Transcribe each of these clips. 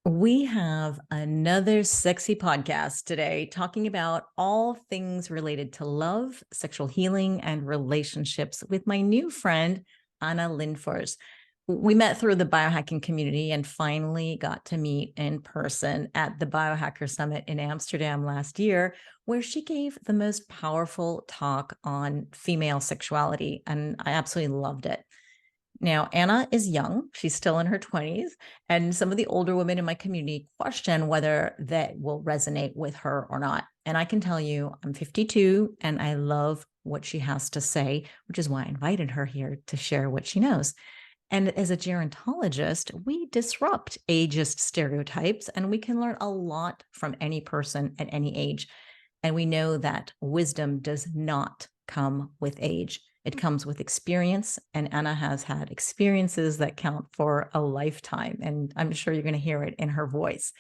We have another sexy podcast today talking about all things related to love, sexual healing, and relationships with my new friend, Anna Lindfors. We met through the biohacking community and finally got to meet in person at the Biohacker Summit in Amsterdam last year, where she gave the most powerful talk on female sexuality. And I absolutely loved it. Now, Anna is young. She's still in her 20s. And some of the older women in my community question whether that will resonate with her or not. And I can tell you, I'm 52 and I love what she has to say, which is why I invited her here to share what she knows. And as a gerontologist, we disrupt ageist stereotypes and we can learn a lot from any person at any age. And we know that wisdom does not come with age. It comes with experience, and Anna has had experiences that count for a lifetime. And I'm sure you're going to hear it in her voice.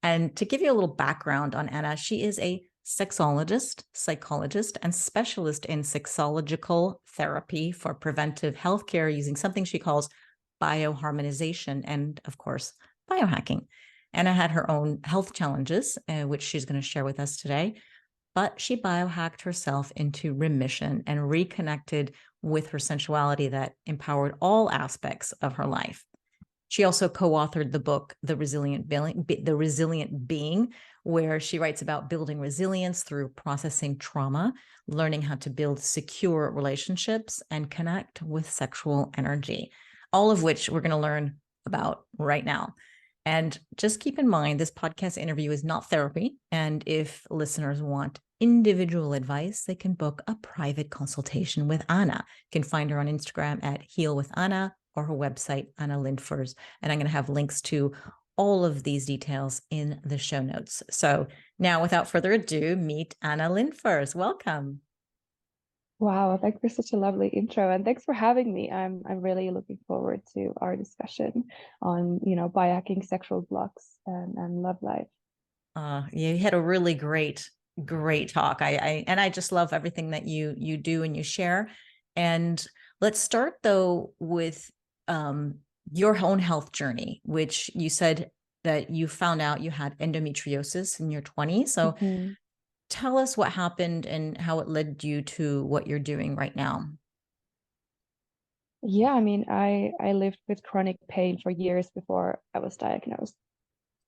And to give you a little background on Anna, she is a sexologist, psychologist, and specialist in sexological therapy for preventive healthcare using something she calls bioharmonization and, of course, biohacking. Anna had her own health challenges, which she's going to share with us today, but she biohacked herself into remission and reconnected with her sensuality that empowered all aspects of her life. She also co-authored the book, The Resilient Being, where she writes about building resilience through processing trauma, learning how to build secure relationships, and connect with sexual energy, all of which we're going to learn about right now. And just keep in mind, this podcast interview is not therapy. And if listeners want individual advice, they can book a private consultation with Anna. You can find her on Instagram at Heal with Anna or her website, Anna Lindfors. And I'm going to have links to all of these details in the show notes. So now, without further ado, meet Anna Lindfors. Welcome. Wow, thanks for such a lovely intro, and thanks for having me. I'm really looking forward to our discussion on, biohacking, sexual blocks, and love life. You had a really great talk. I just love everything that you do and you share. And let's start though with your own health journey, which you said that you found out you had endometriosis in your 20s. So Mhm. tell us what happened and how it led you to what you're doing right now. Yeah, I mean, I lived with chronic pain for years before I was diagnosed,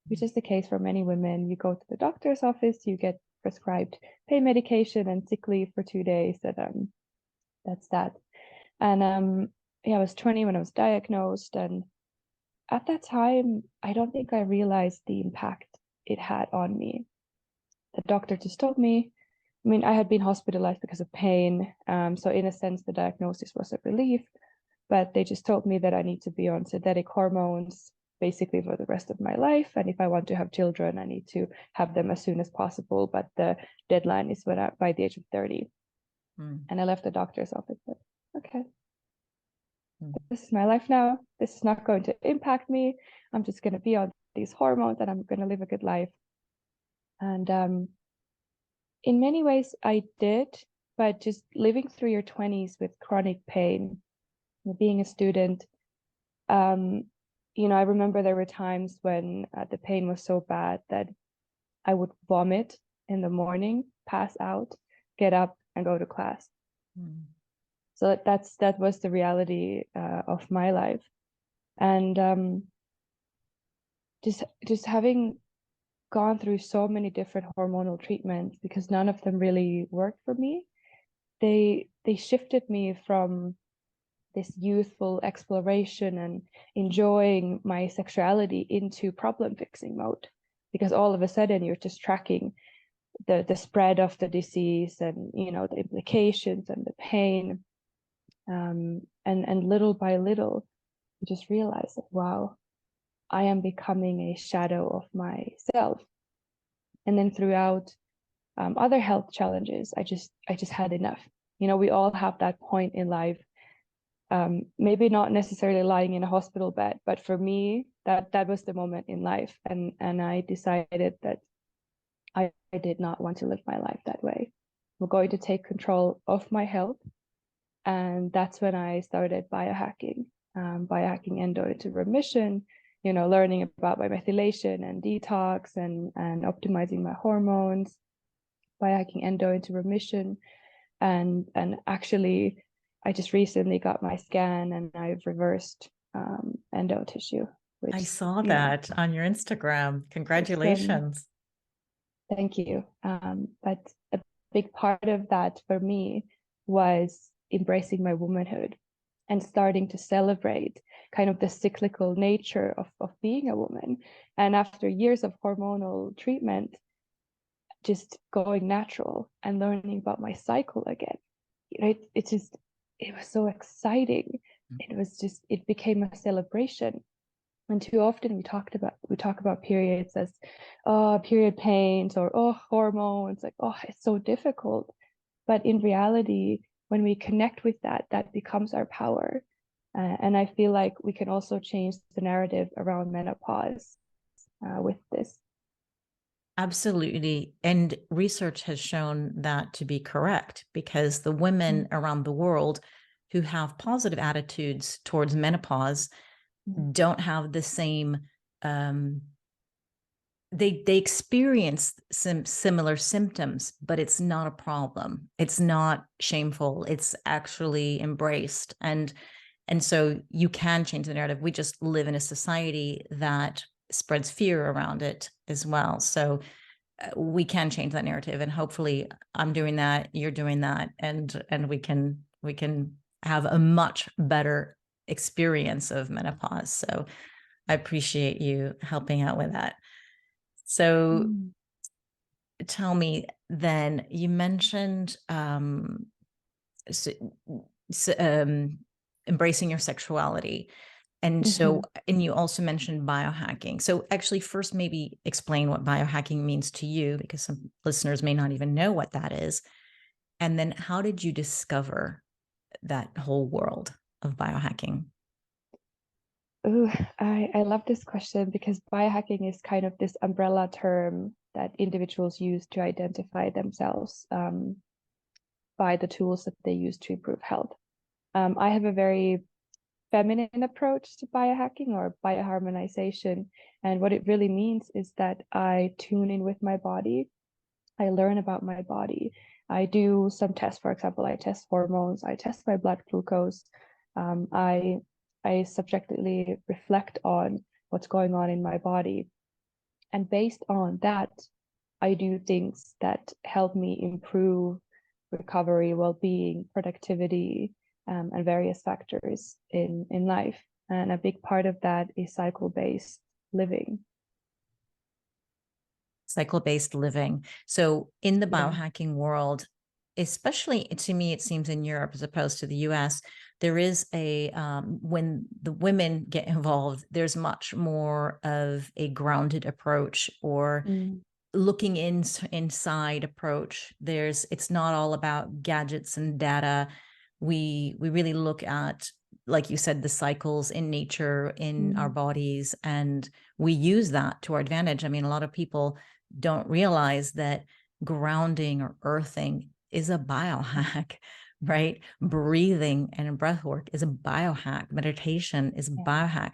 which is the case for many women. You go to the doctor's office, you get prescribed pain medication and sick leave for 2 days. That's that. And yeah, I was 20 when I was diagnosed, and at that time, I don't think I realized the impact it had on me. The doctor just told me, I mean, I had been hospitalized because of pain. So in a sense, the diagnosis was a relief, but they just told me that I need to be on synthetic hormones basically for the rest of my life. And if I want to have children, I need to have them as soon as possible. But the deadline is by the age of 30. Mm. And I left the doctor's office. But okay, Mm. this is my life now. This is not going to impact me. I'm just going to be on these hormones and I'm going to live a good life. And in many ways, I did, but just living through your 20s with chronic pain, being a student, um, I remember there were times when the pain was so bad that I would vomit in the morning, pass out, get up, and go to class. Mm. So that was the reality of my life, and just having gone through so many different hormonal treatments because none of them really worked for me. They shifted me from this youthful exploration and enjoying my sexuality into problem fixing mode, because all of a sudden you're just tracking the spread of the disease and the implications and the pain, and little by little you just realize that, wow, I am becoming a shadow of myself. And then throughout other health challenges, I just had enough. We all have that point in life, maybe not necessarily lying in a hospital bed, but for me, that was the moment in life, and I decided that I did not want to live my life that way. I'm going to take control of my health, and that's when I started biohacking endo into remission, learning about my methylation and detox and optimizing my hormones, biohacking endo into remission. And actually, I just recently got my scan and I've reversed endo tissue, which, I saw that on your Instagram. Congratulations. Thank you. But a big part of that for me was embracing my womanhood and starting to celebrate kind of the cyclical nature of being a woman. And after years of hormonal treatment, just going natural and learning about my cycle again. It was so exciting. It became a celebration. And too often we talk about periods as period pains or hormones, like it's so difficult. But in reality, when we connect with that becomes our power. And I feel like we can also change the narrative around menopause with this. Absolutely. And research has shown that to be correct, because the women around the world who have positive attitudes towards menopause don't have the same they experience some similar symptoms, but it's not a problem. It's not shameful. It's actually embraced. And so you can change the narrative. We just live in a society that spreads fear around it as well. So we can change that narrative, and hopefully I'm doing that, you're doing that, and we can have a much better experience of menopause. So I appreciate you helping out with that. So tell me then, you mentioned embracing your sexuality. And so, and you also mentioned biohacking. So actually, first, maybe explain what biohacking means to you, because some listeners may not even know what that is. And then how did you discover that whole world of biohacking? Ooh, I love this question because biohacking is kind of this umbrella term that individuals use to identify themselves by the tools that they use to improve health. I have a very feminine approach to biohacking or bioharmonization. And what it really means is that I tune in with my body. I learn about my body. I do some tests. For example, I test hormones. I test my blood glucose. I subjectively reflect on what's going on in my body. And based on that, I do things that help me improve recovery, well-being, productivity, and various factors in life. And a big part of that is cycle-based living. Cycle-based living. So in the biohacking world, especially to me, it seems in Europe as opposed to the US, there is a, when the women get involved, there's much more of a grounded approach, or looking inside approach. It's not all about gadgets and data. We really look at, like you said, the cycles in nature, in our bodies, and we use that to our advantage. I mean, a lot of people don't realize that grounding or earthing is a biohack, right? Breathing and breath work is a biohack. Meditation is a biohack.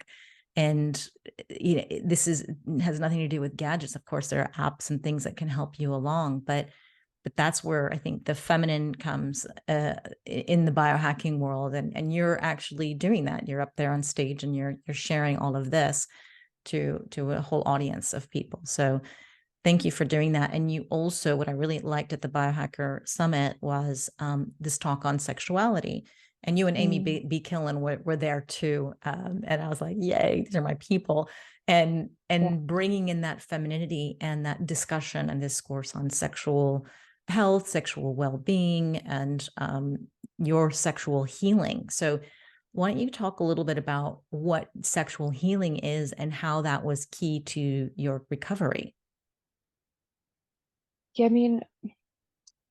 And this has nothing to do with gadgets. Of course, there are apps and things that can help you along, but that's where I think the feminine comes in the biohacking world. And you're actually doing that. You're up there on stage and you're sharing all of this to a whole audience of people. So thank you for doing that. And you also, what I really liked at the Biohacker Summit was this talk on sexuality. And you and Amy B. Killen were there too. And I was like, yay, these are my people. And bringing in that femininity and that discussion and discourse on sexual health, sexual well-being, and your sexual healing. So why don't you talk a little bit about what sexual healing is and how that was key to your recovery? Yeah, I mean,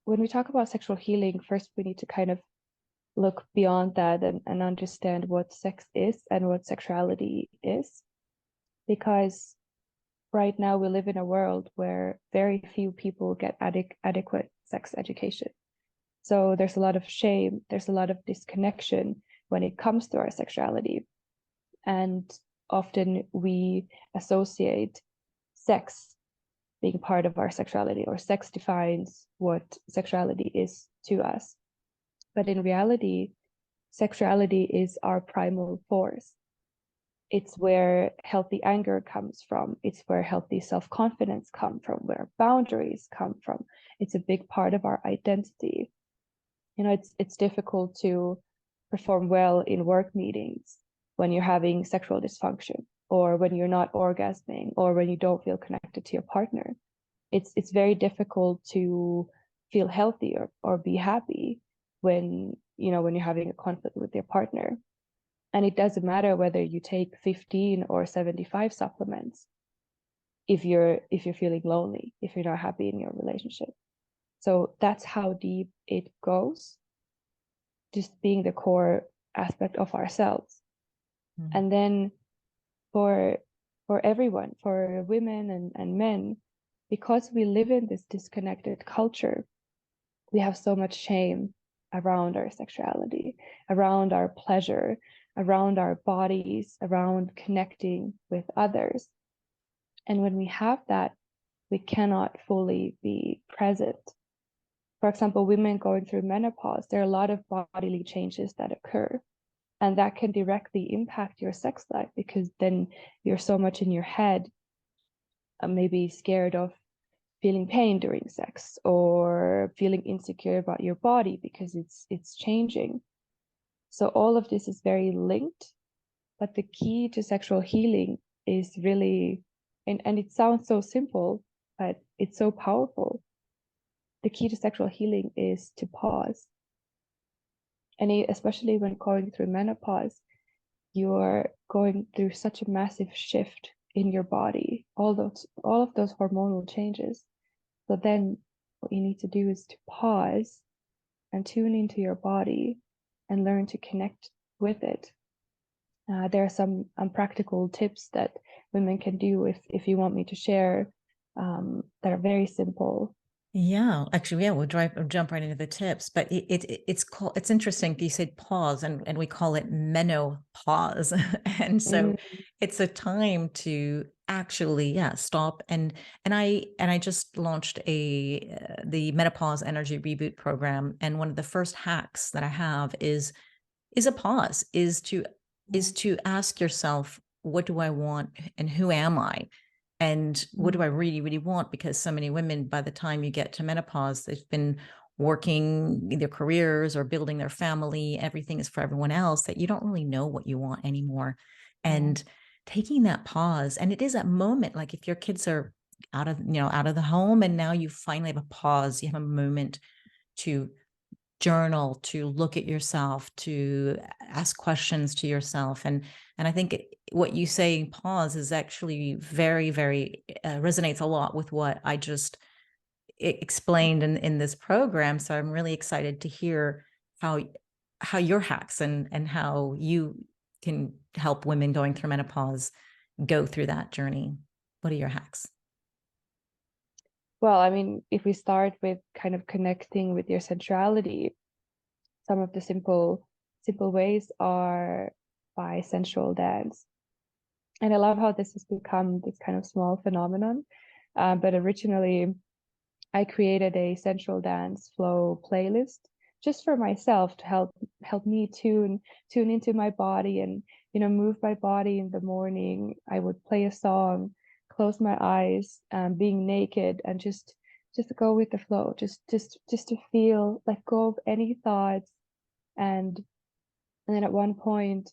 when we talk about sexual healing, first we need to kind of look beyond that and understand what sex is and what sexuality is. Because right now we live in a world where very few people get adequate sex education. So there's a lot of shame, there's a lot of disconnection when it comes to our sexuality. And often we associate sex being part of our sexuality, or sex defines what sexuality is to us. But in reality, sexuality is our primal force. It's where healthy anger comes from. It's where healthy self-confidence comes from, where boundaries come from. It's a big part of our identity. It's difficult to perform well in work meetings when you're having sexual dysfunction, or when you're not orgasming, or when you don't feel connected to your partner. It's very difficult to feel healthy or be happy when you're having a conflict with your partner. And it doesn't matter whether you take 15 or 75 supplements if you're feeling lonely, if you're not happy in your relationship. So that's how deep it goes, just being the core aspect of ourselves. Mm-hmm. And then for everyone, for women and men, because we live in this disconnected culture, we have so much shame around our sexuality, around our pleasure, around our bodies, around connecting with others. And when we have that, we cannot fully be present. For example, women going through menopause, there are a lot of bodily changes that occur. And that can directly impact your sex life, because then you're so much in your head, maybe scared of feeling pain during sex, or feeling insecure about your body because it's changing. So all of this is very linked, but the key to sexual healing is really, and it sounds so simple, but it's so powerful. The key to sexual healing is to pause. And especially when going through menopause, you're going through such a massive shift in your body, all of those hormonal changes. So then what you need to do is to pause and tune into your body and learn to connect with it. There are some practical tips that women can do, if you want me to share, that are very simple. Yeah, actually, yeah, we'll jump right into the tips, but it's interesting. You said pause, and we call it menopause, and so it's a time to actually, yeah, stop. And I just launched the Menopause Energy Reboot program, and one of the first hacks that I have is a pause, is to ask yourself, what do I want and who am I? And what do I really, really want? Because so many women, by the time you get to menopause, they've been working their careers or building their family. Everything is for everyone else, that you don't really know what you want anymore. And taking that pause, and it is that moment, like if your kids are out of the home, and now you finally have a pause, you have a moment to journal, to look at yourself, to ask questions to yourself. And I think what you say, pause, is actually very, very resonates a lot with what I just explained in this program. So I'm really excited to hear how your hacks and how you can help women going through menopause go through that journey. What are your hacks? Well, I mean, if we start with kind of connecting with your sensuality, some of the simple ways are by sensual dance. And I love how this has become this kind of small phenomenon. But originally, I created a sensual dance flow playlist just for myself, to help me tune into my body, and move my body in the morning. I would play a song, close my eyes, being naked, and just go with the flow, just to feel, let go of any thoughts. And then at one point,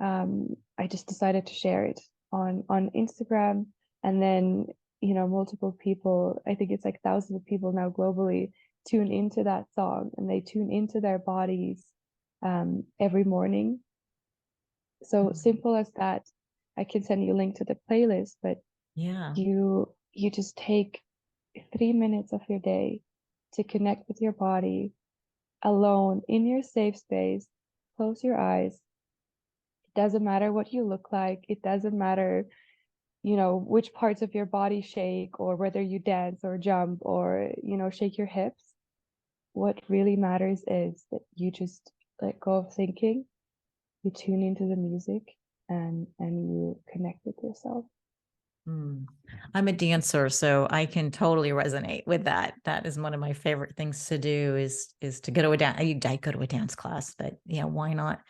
I just decided to share it on Instagram. And then multiple people, I think it's like thousands of people now globally, tune into that song, and they tune into their bodies every morning. So simple as that. I can send you a link to the playlist, but Yeah. you just take 3 minutes of your day to connect with your body, alone in your safe space. Close your eyes. It doesn't matter what you look like. It doesn't matter, which parts of your body shake, or whether you dance or jump or, shake your hips. What really matters is that you just let go of thinking. You tune into the music, and you connect with yourself. I'm a dancer, so I can totally resonate with that. That is one of my favorite things to do is to go to a dance. I go to a dance class, but yeah, why not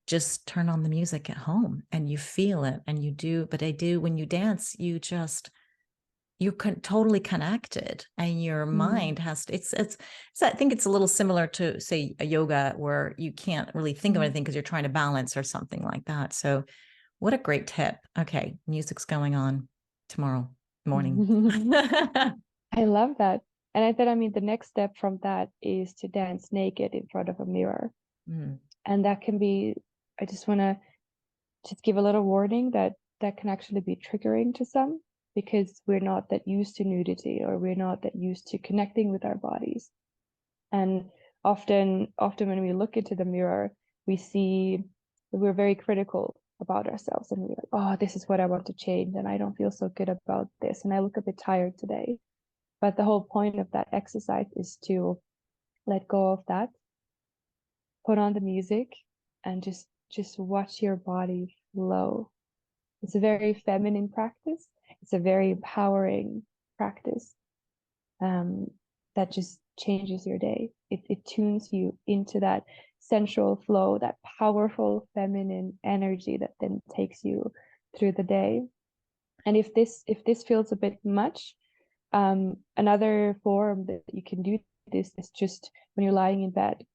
just turn on the music at home and you feel it and you do. But I do, when you dance, you're totally connected, and your mind has to, it's I think it's a little similar to, say, a yoga, where you can't really think of anything because you're trying to balance or something like that. So what a great tip. Okay, music's going on tomorrow morning. I love that. And I mean, the next step from that is to dance naked in front of a mirror. And that can be, I just want to just give a little warning that that can actually be triggering to some, because we're not that used to nudity, or we're not that used to connecting with our bodies. And often when we look into the mirror, we see that we're very critical about ourselves, and we're like, oh, this is what I want to change, and I don't feel so good about this, and I look a bit tired today. But the whole point of that exercise is to let go of that, put on the music, and just watch your body flow. It's a very feminine practice. It's a very empowering practice, that just changes your day. It tunes you into that sensual flow, that powerful feminine energy that then takes you through the day. And if this feels a bit much, another form that you can do this is just when you're lying in bed,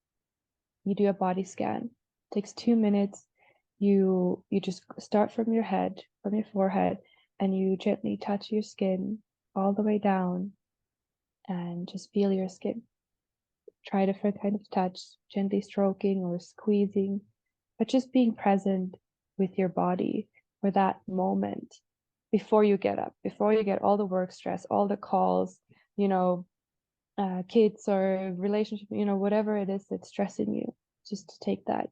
you do a body scan. It takes 2 minutes. You just start from your head, from your forehead, and you gently touch your skin all the way down, and just feel your skin. Try different kind of touch, gently stroking or squeezing, but just being present with your body for that moment before you get up, before you get all the work stress, all the calls, kids or relationship, whatever it is that's stressing you, just to take that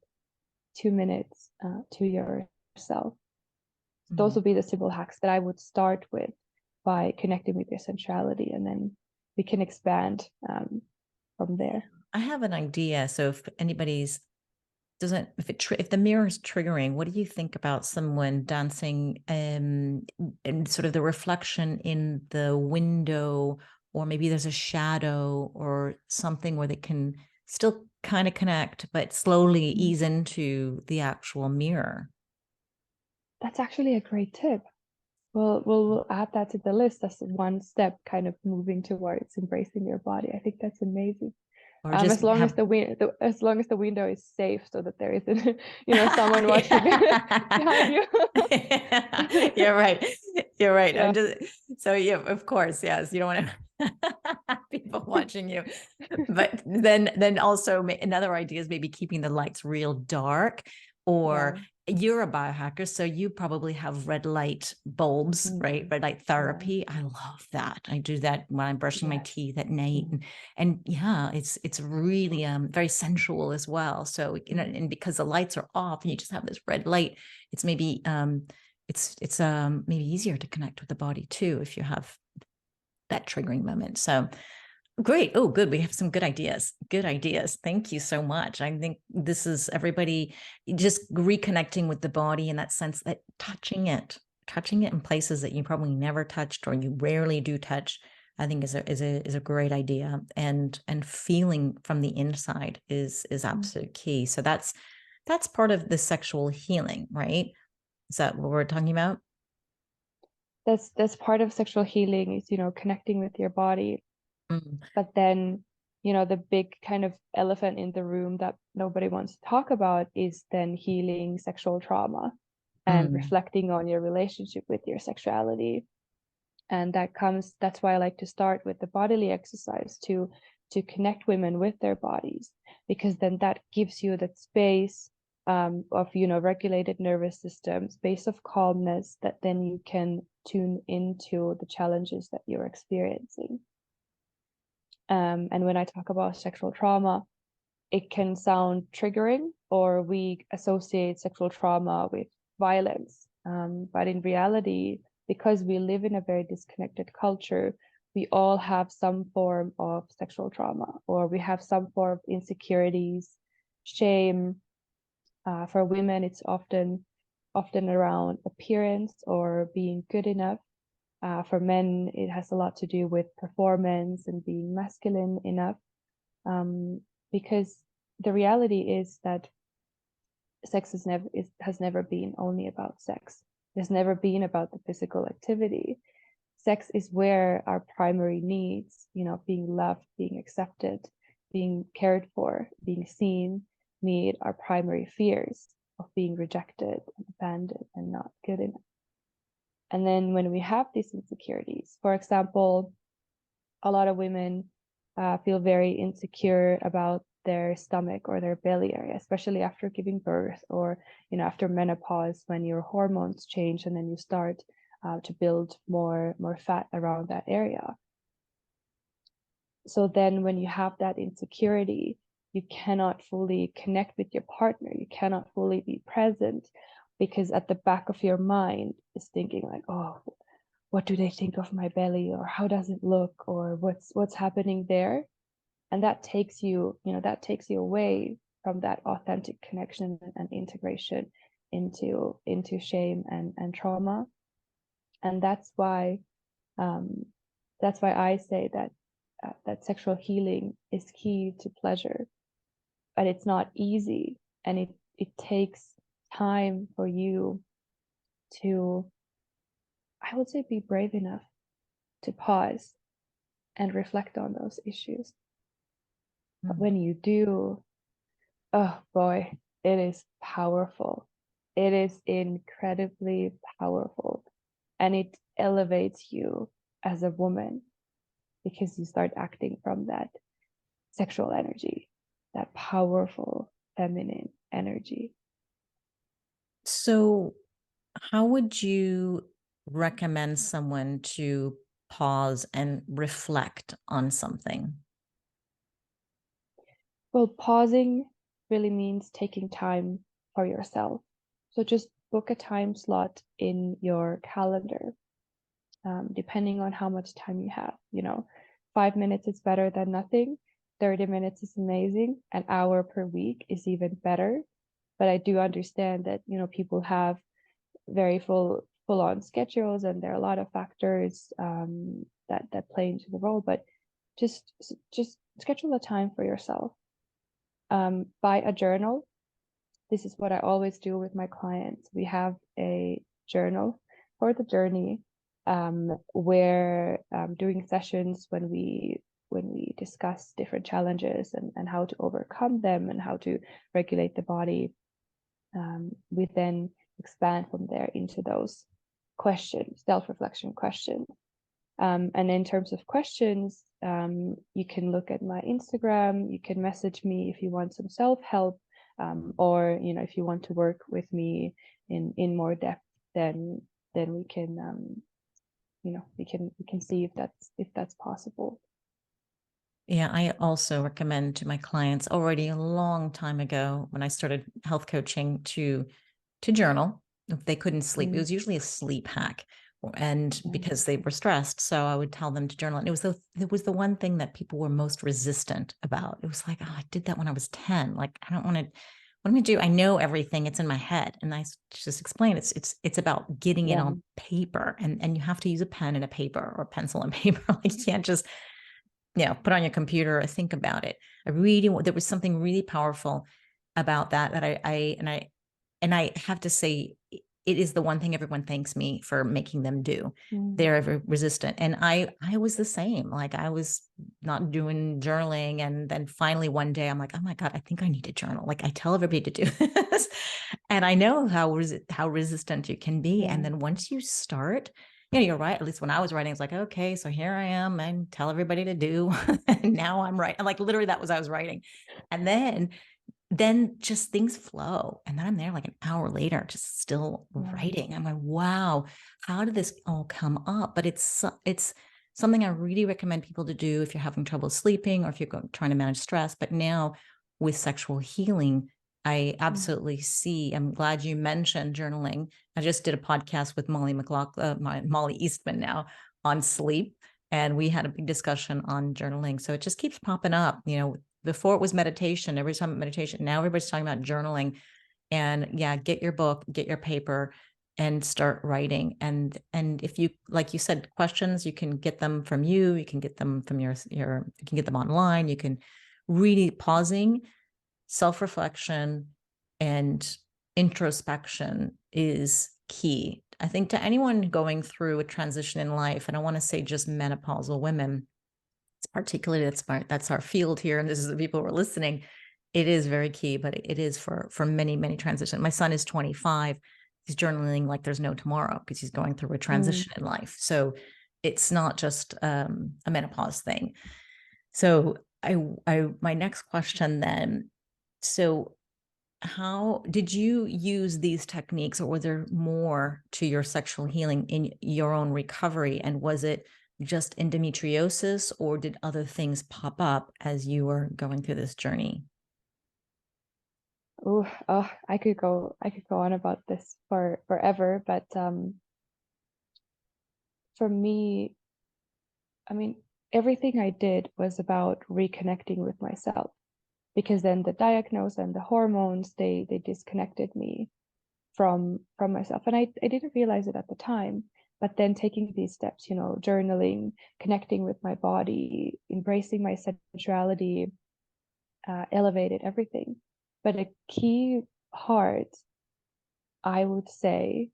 2 minutes to yourself. Those would be the simple hacks that I would start with, by connecting with your sensuality, and then we can expand from there. I have an idea. So if anybody's if the mirror is triggering, what do you think about someone dancing and sort of the reflection in the window, or maybe there's a shadow or something where they can still kind of connect, but slowly ease into the actual mirror? That's actually a great tip. We'll add that to the list as one step, kind of moving towards embracing your body. I think that's amazing. Or just As long as as long as the window is safe, so that there isn't, someone watching behind you. You're right. You're right. Yeah. So yeah, of course, yes. You don't want to have people watching you. But then also another idea is maybe keeping the lights real dark, or you're a biohacker, so you probably have red light bulbs, right? Red light therapy. I love that. I do that when I'm brushing my teeth at night. And yeah, it's really very sensual as well. So, and because the lights are off and you just have this red light, it's maybe it's maybe easier to connect with the body too, if you have that triggering moment. So great. Oh, good. We have some good ideas. Good ideas. Thank you so much. I think this is everybody just reconnecting with the body in that sense, that touching it in places that you probably never touched, or you rarely do touch, I think is a great idea. And feeling from the inside is absolute key. So that's part of the sexual healing, right? Is that what we're talking about? That's part of sexual healing, is connecting with your body. But then, the big kind of elephant in the room that nobody wants to talk about is then healing sexual trauma and reflecting on your relationship with your sexuality. And that's why I like to start with the bodily exercise to connect women with their bodies, because then that gives you that space of regulated nervous system, space of calmness, that then you can tune into the challenges that you're experiencing. And when I talk about sexual trauma, it can sound triggering, or we associate sexual trauma with violence. But in reality, because we live in a very disconnected culture, we all have some form of sexual trauma, or we have some form of insecurities, shame. For women, it's often often around appearance or being good enough. For men, it has a lot to do with performance and being masculine enough. Because the reality is that sex has never been only about sex. It's never been about the physical activity. Sex is where our primary needs, being loved, being accepted, being cared for, being seen, meet our primary fears of being rejected and abandoned and not good enough. And then when we have these insecurities, for example, a lot of women feel very insecure about their stomach or their belly area, especially after giving birth, or after menopause, when your hormones change and then you start to build more fat around that area. So then when you have that insecurity, you cannot fully connect with your partner, you cannot fully be present, because at the back of your mind is thinking like, oh, what do they think of my belly, or how does it look, or what's happening there? And that takes you away from that authentic connection and integration into shame and trauma. And that's why I say that that sexual healing is key to pleasure, but it's not easy, and it takes time for you to, I would say, be brave enough to pause and reflect on those issues. But when you do, oh boy, it is powerful. It is incredibly powerful. And it elevates you as a woman, because you start acting from that sexual energy, that powerful feminine energy. So, how would you recommend someone to pause and reflect on something? Well, pausing really means taking time for yourself. So just book a time slot in your calendar, depending on how much time you have. 5 minutes is better than nothing. 30 minutes is amazing. An hour per week is even better. But I do understand that, people have very full-on schedules, and there are a lot of factors that play into the role. But just schedule a time for yourself. Buy a journal. This is what I always do with my clients. We have a journal for the journey, where during sessions, when we discuss different challenges and how to overcome them and how to regulate the body, we then expand from there into those questions, self-reflection questions. And in terms of questions, you can look at my Instagram. You can message me if you want some self-help, or if you want to work with me in more depth, then we can we can see if that's possible. Yeah, I also recommend to my clients already a long time ago, when I started health coaching, to journal. If they couldn't sleep, it was usually a sleep hack, and because they were stressed, so I would tell them to journal. And it was the one thing that people were most resistant about. It was like, oh, I did that when I was 10. Like, I don't want to. What am I do? I know everything. It's in my head. And I just explain it's about getting it on paper, and you have to use a pen and a paper, or pencil and paper. Like, you can't just put on your computer or think about it. There was something really powerful about that I have to say, it is the one thing everyone thanks me for making them do. They're ever resistant. And I was the same. Like, I was not doing journaling. And then finally one day I'm like, oh my God, I think I need to journal. Like, I tell everybody to do this. And I know how resistant you can be. And then once you start, you're right. At least when I was writing, it's like, okay, so here I am, and tell everybody to do. And now I'm right. And like, literally, that was I was writing. And then just things flow. And then I'm there like an hour later, just still writing. I'm like, wow, how did this all come up? But it's something I really recommend people to do if you're having trouble sleeping, or if you're trying to manage stress. But now with sexual healing, I absolutely see. I'm glad you mentioned journaling. I just did a podcast with Molly Eastman now, on sleep. And we had a big discussion on journaling. So it just keeps popping up. Before it was meditation, everybody's talking about meditation. Now everybody's talking about journaling. And yeah, get your book, get your paper, and start writing. And if you, like you said, questions, you can get them from you can get them from your you can get them online. You can really pausing, self-reflection, and introspection is key. I think to anyone going through a transition in life, and I want to say just menopausal women, it's particularly that's our field here, and this is the people who are listening. It is very key, but it is for many transitions. My son is 25. He's journaling like there's no tomorrow because he's going through a transition in life. So it's not just a menopause thing. So my next question then, so how did you use these techniques, or was there more to your sexual healing in your own recovery? And was it just endometriosis, or did other things pop up as you were going through this journey? Oh, I could go on about this for forever, but for me, I mean, everything I did was about reconnecting with myself, because then the diagnosis and the hormones, they disconnected me from myself. And I didn't realize it at the time, but then taking these steps, you know, journaling, connecting with my body, embracing my sensuality, elevated everything. But a key part, I would say,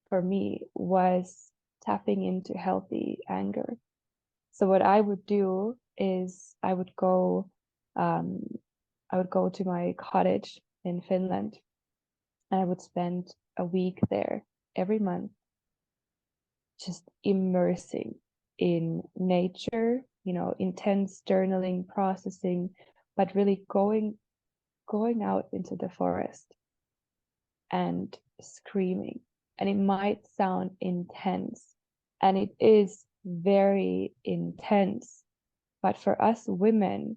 for me was tapping into healthy anger. So what I would do is um, I would go to my cottage in Finland, and I would spend a week there every month, just immersing in nature, you know, intense journaling, processing, but really going out into the forest and screaming. And it might sound intense, and it is very intense, but for us women,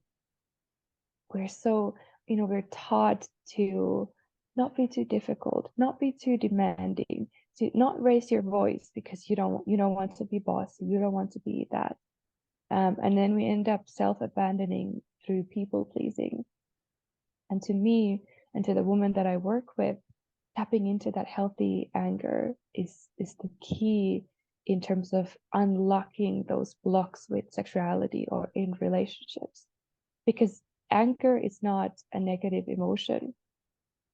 we're so, you know, we're taught to not be too difficult, not be too demanding, to not raise your voice because you don't want to be bossy, you don't want to be that. And then we end up self-abandoning through people pleasing. And to me, and to the woman that I work with, tapping into that healthy anger is the key in terms of unlocking those blocks with sexuality or in relationships. Because anger is not a negative emotion.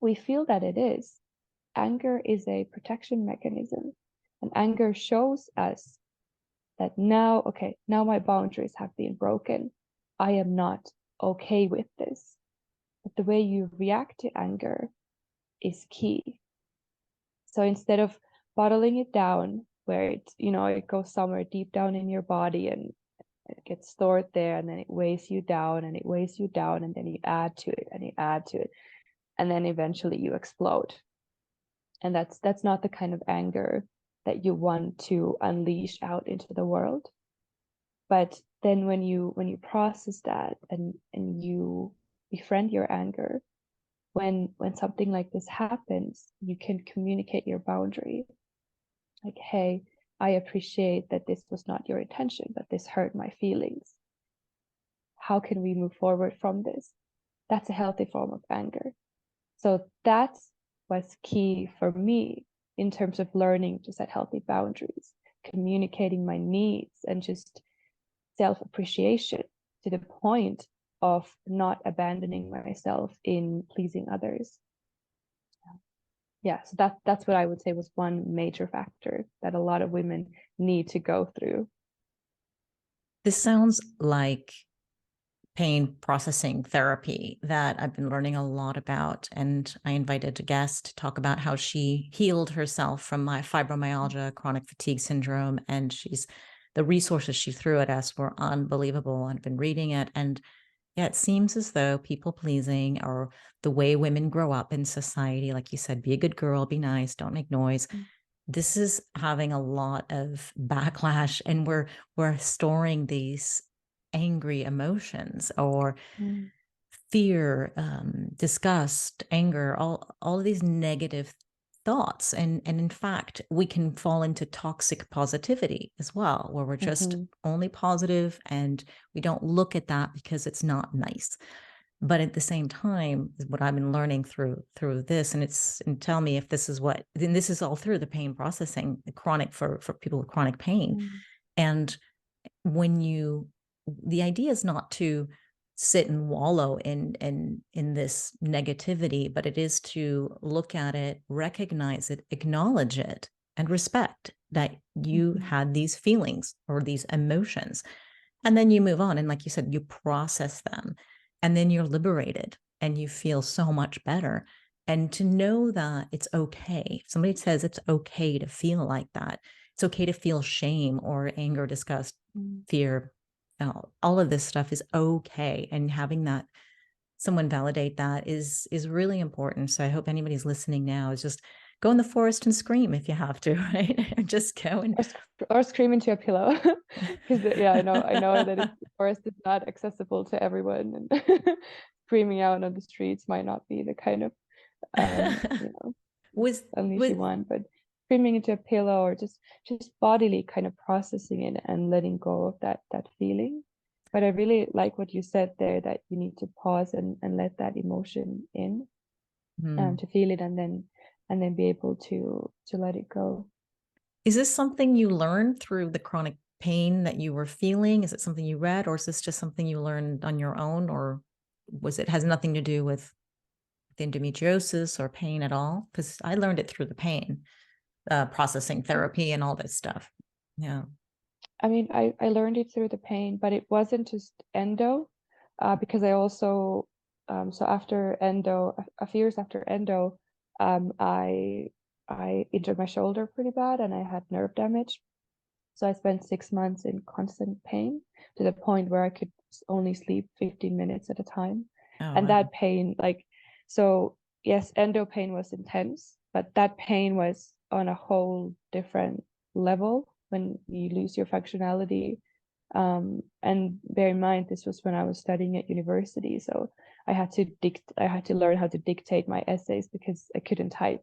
We feel that it is. Anger is a protection mechanism. And anger shows us that now, okay, now my boundaries have been broken. I am not okay with this. But the way you react to anger is key. So instead of bottling it down, where it, you know, it goes somewhere deep down in your body and it gets stored there, and then it weighs you down and it weighs you down, and then you add to it and you add to it, and then eventually you explode. And that's not the kind of anger that you want to unleash out into the world. But then when you process that and you befriend your anger, when something like this happens, you can communicate your boundary. Like, hey, I appreciate that this was not your intention, but this hurt my feelings. How can we move forward from this? That's a healthy form of anger. So that's what's key for me in terms of learning to set healthy boundaries, communicating my needs, and just self-appreciation to the point of not abandoning myself in pleasing others. Yeah, so that's what I would say was one major factor that a lot of women need to go through. This sounds like pain processing therapy that I've been learning a lot about. And I invited a guest to talk about how she healed herself from my fibromyalgia, chronic fatigue syndrome. And the resources she threw at us were unbelievable. I've been reading it. And yeah, it seems as though people pleasing, or the way women grow up in society, like you said, be a good girl, be nice, don't make noise. This is having a lot of backlash, and we're storing these angry emotions, or fear, disgust, anger, all of these negative thoughts. And in fact, we can fall into toxic positivity as well, where we're just only positive and we don't look at that because it's not nice. But at the same time, what I've been learning through this, and tell me if this is what, then this is all through the pain processing, the chronic, for people with chronic pain. And when the idea is not to sit and wallow in this negativity, but it is to look at it, recognize it, acknowledge it, and respect that you had these feelings or these emotions. And then you move on. And like you said, you process them, and then you're liberated and you feel so much better. And to know that it's okay. If somebody says it's okay to feel like that, it's okay to feel shame or anger, disgust, fear, all of this stuff is okay. And having that, someone validate that is really important. So I hope anybody's listening now is just go in the forest and scream if you have to, right? Or just go and or scream into a pillow. Because I know that the forest is not accessible to everyone, and screaming out on the streets might not be the kind of unleash you want, but screaming into a pillow, or just bodily kind of processing it and letting go of that feeling. But I really like what you said there, that you need to pause and let that emotion in, to feel it, and then be able to let it go. Is this something you learned through the chronic pain that you were feeling? Is it something you read, or is this just something you learned on your own, or has nothing to do with the endometriosis or pain at all? Because I learned it through the pain, processing therapy and all this stuff. Yeah. I mean, I learned it through the pain, but it wasn't just endo, because I also, so after endo, a few years after endo, I injured my shoulder pretty bad, and I had nerve damage. So I spent 6 months in constant pain, to the point where I could only sleep 15 minutes at a time. Oh, And wow. that pain, so yes, endo pain was intense, but that pain was on a whole different level when you lose your functionality. And bear in mind, this was when I was studying at university, so I had to learn how to dictate my essays, because I couldn't type.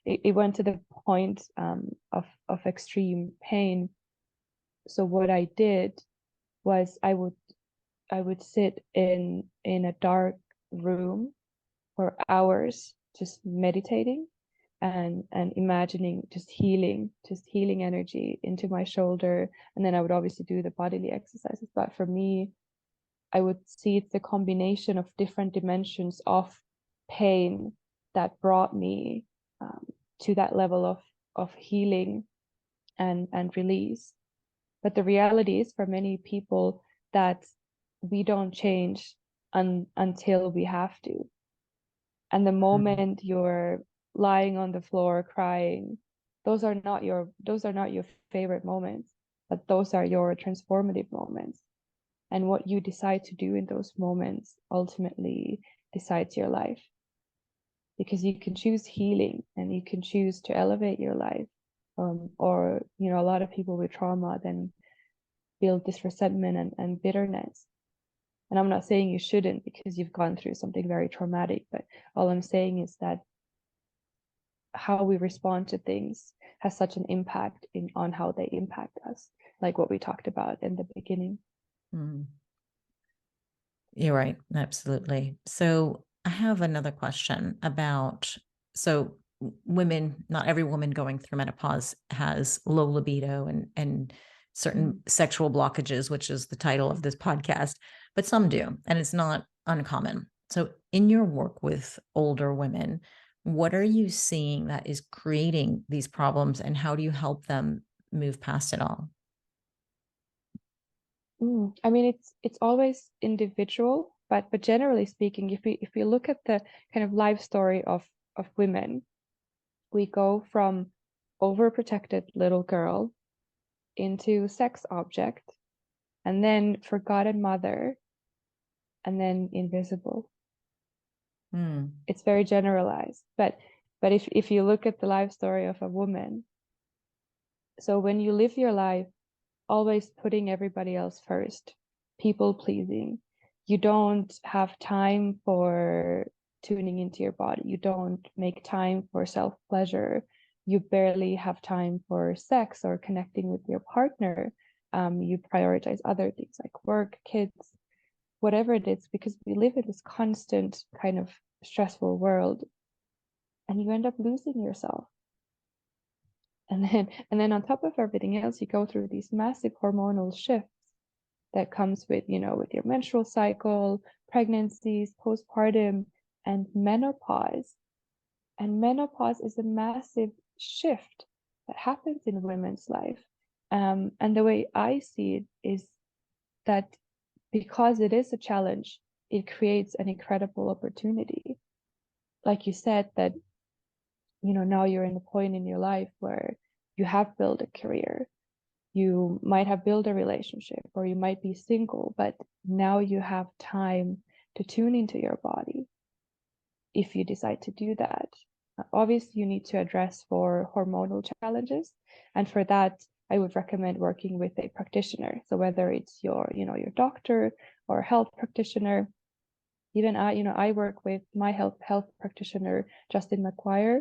It went to the point of extreme pain. So what I did was I would sit in a dark room for hours, just meditating and imagining just healing energy into my shoulder. And then I would obviously do the bodily exercises. But for me, I would see it's the combination of different dimensions of pain that brought me to that level of healing and release. But the reality is, for many people, that we don't change until we have to. And the moment you're lying on the floor crying, those are not your favorite moments, but those are your transformative moments. And what you decide to do in those moments ultimately decides your life. Because you can choose healing, and you can choose to elevate your life. Or a lot of people with trauma then build this resentment and bitterness. And I'm not saying you shouldn't, because you've gone through something very traumatic, but all I'm saying is that how we respond to things has such an impact on how they impact us, like what we talked about in the beginning. You're right. Absolutely. So I have another question about, so women, not every woman going through menopause has low libido and certain sexual blockages, which is the title of this podcast, but some do, and it's not uncommon. So in your work with older women, what are you seeing that is creating these problems, and how do you help them move past it all? I mean, it's always individual, but generally speaking, if we look at the kind of life story of women, we go from overprotected little girl into sex object, and then forgotten mother, and then invisible. It's very generalized, but if you look at the life story of a woman, so when you live your life always putting everybody else first, people pleasing, you don't have time for tuning into your body. You don't make time for self pleasure. You barely have time for sex or connecting with your partner. You prioritize other things like work, kids. whatever it is, because we live in this constant kind of stressful world, and you end up losing yourself. And then on top of everything else, you go through these massive hormonal shifts that comes with, with your menstrual cycle, pregnancies, postpartum, and menopause. And menopause is a massive shift that happens in women's life. And the way I see it is that because it is a challenge, it creates an incredible opportunity. Like you said, that, now you're in a point in your life where you have built a career, you might have built a relationship, or you might be single, but now you have time to tune into your body if you decide to do that. Obviously, you need to address for hormonal challenges, and for that, I would recommend working with a practitioner. So whether it's your doctor or a health practitioner, even I work with my health practitioner, Justin McGuire.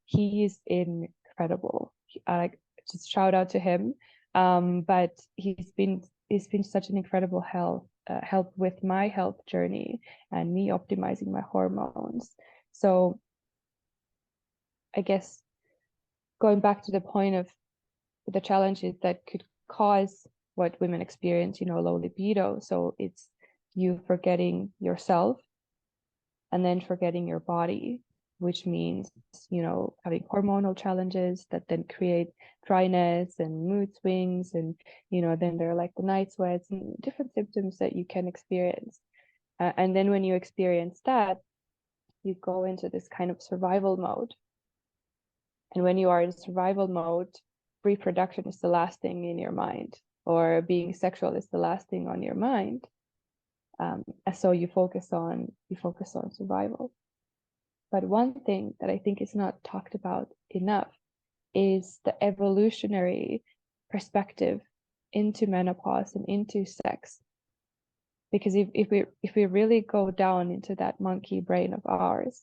He is incredible. Like, just shout out to him. But he's been such an incredible help with my health journey and me optimizing my hormones. So I guess going back to the point of the challenges that could cause what women experience, low libido. So it's you forgetting yourself and then forgetting your body, which means, having hormonal challenges that then create dryness and mood swings. And, then there are like the night sweats and different symptoms that you can experience. And then when you experience that, you go into this kind of survival mode. And when you are in survival mode, reproduction is the last thing in your mind, or being sexual is the last thing on your mind. And so you focus on survival. But one thing that I think is not talked about enough is the evolutionary perspective into menopause and into sex. Because if we really go down into that monkey brain of ours,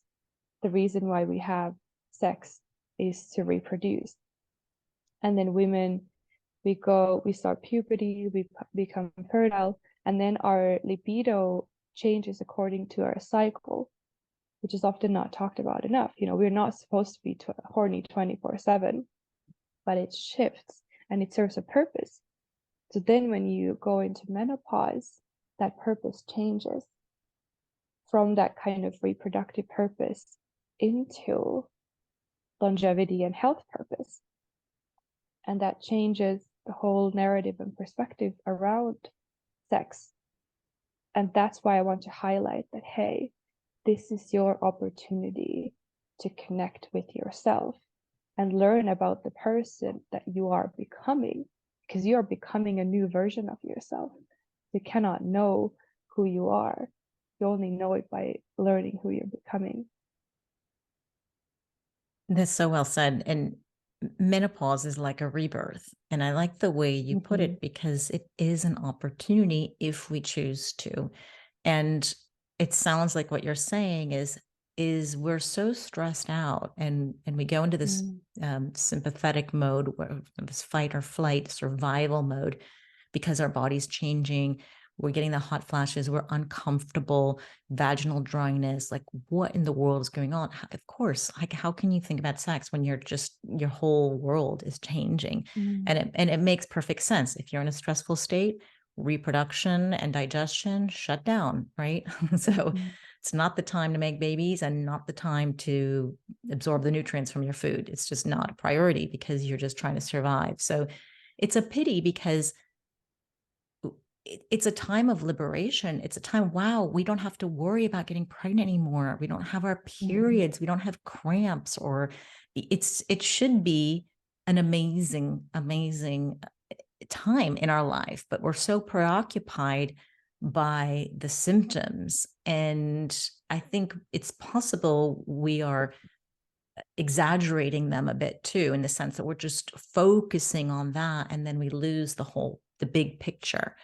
the reason why we have sex is to reproduce. And then women, we start puberty, we become fertile, and then our libido changes according to our cycle, which is often not talked about enough. We're not supposed to be horny 24/7, but it shifts and it serves a purpose. So then when you go into menopause, that purpose changes from that kind of reproductive purpose into longevity and health purpose. And that changes the whole narrative and perspective around sex. And that's why I want to highlight that, hey, this is your opportunity to connect with yourself and learn about the person that you are becoming, because you are becoming a new version of yourself. You cannot know who you are. You only know it by learning who you're becoming. That's so well said. And menopause is like a rebirth. And I like the way you put it, because it is an opportunity if we choose to. And it sounds like what you're saying is we're so stressed out, and we go into this sympathetic mode, where this fight or flight survival mode, because our body's changing. We're getting the hot flashes, we're uncomfortable, vaginal dryness. Like, what in the world is going on? Of course, like, how can you think about sex when your whole world is changing? And it makes perfect sense. If you're in a stressful state, reproduction and digestion shut down, right? So it's not the time to make babies, and not the time to absorb the nutrients from your food. It's just not a priority, because you're just trying to survive. So it's a pity, because it's a time of liberation. It's a time, wow, we don't have to worry about getting pregnant anymore. We don't have our periods. We don't have cramps, or it should be an amazing, amazing time in our life, but we're so preoccupied by the symptoms. And I think it's possible we are exaggerating them a bit too, in the sense that we're just focusing on that, and then we lose the big picture.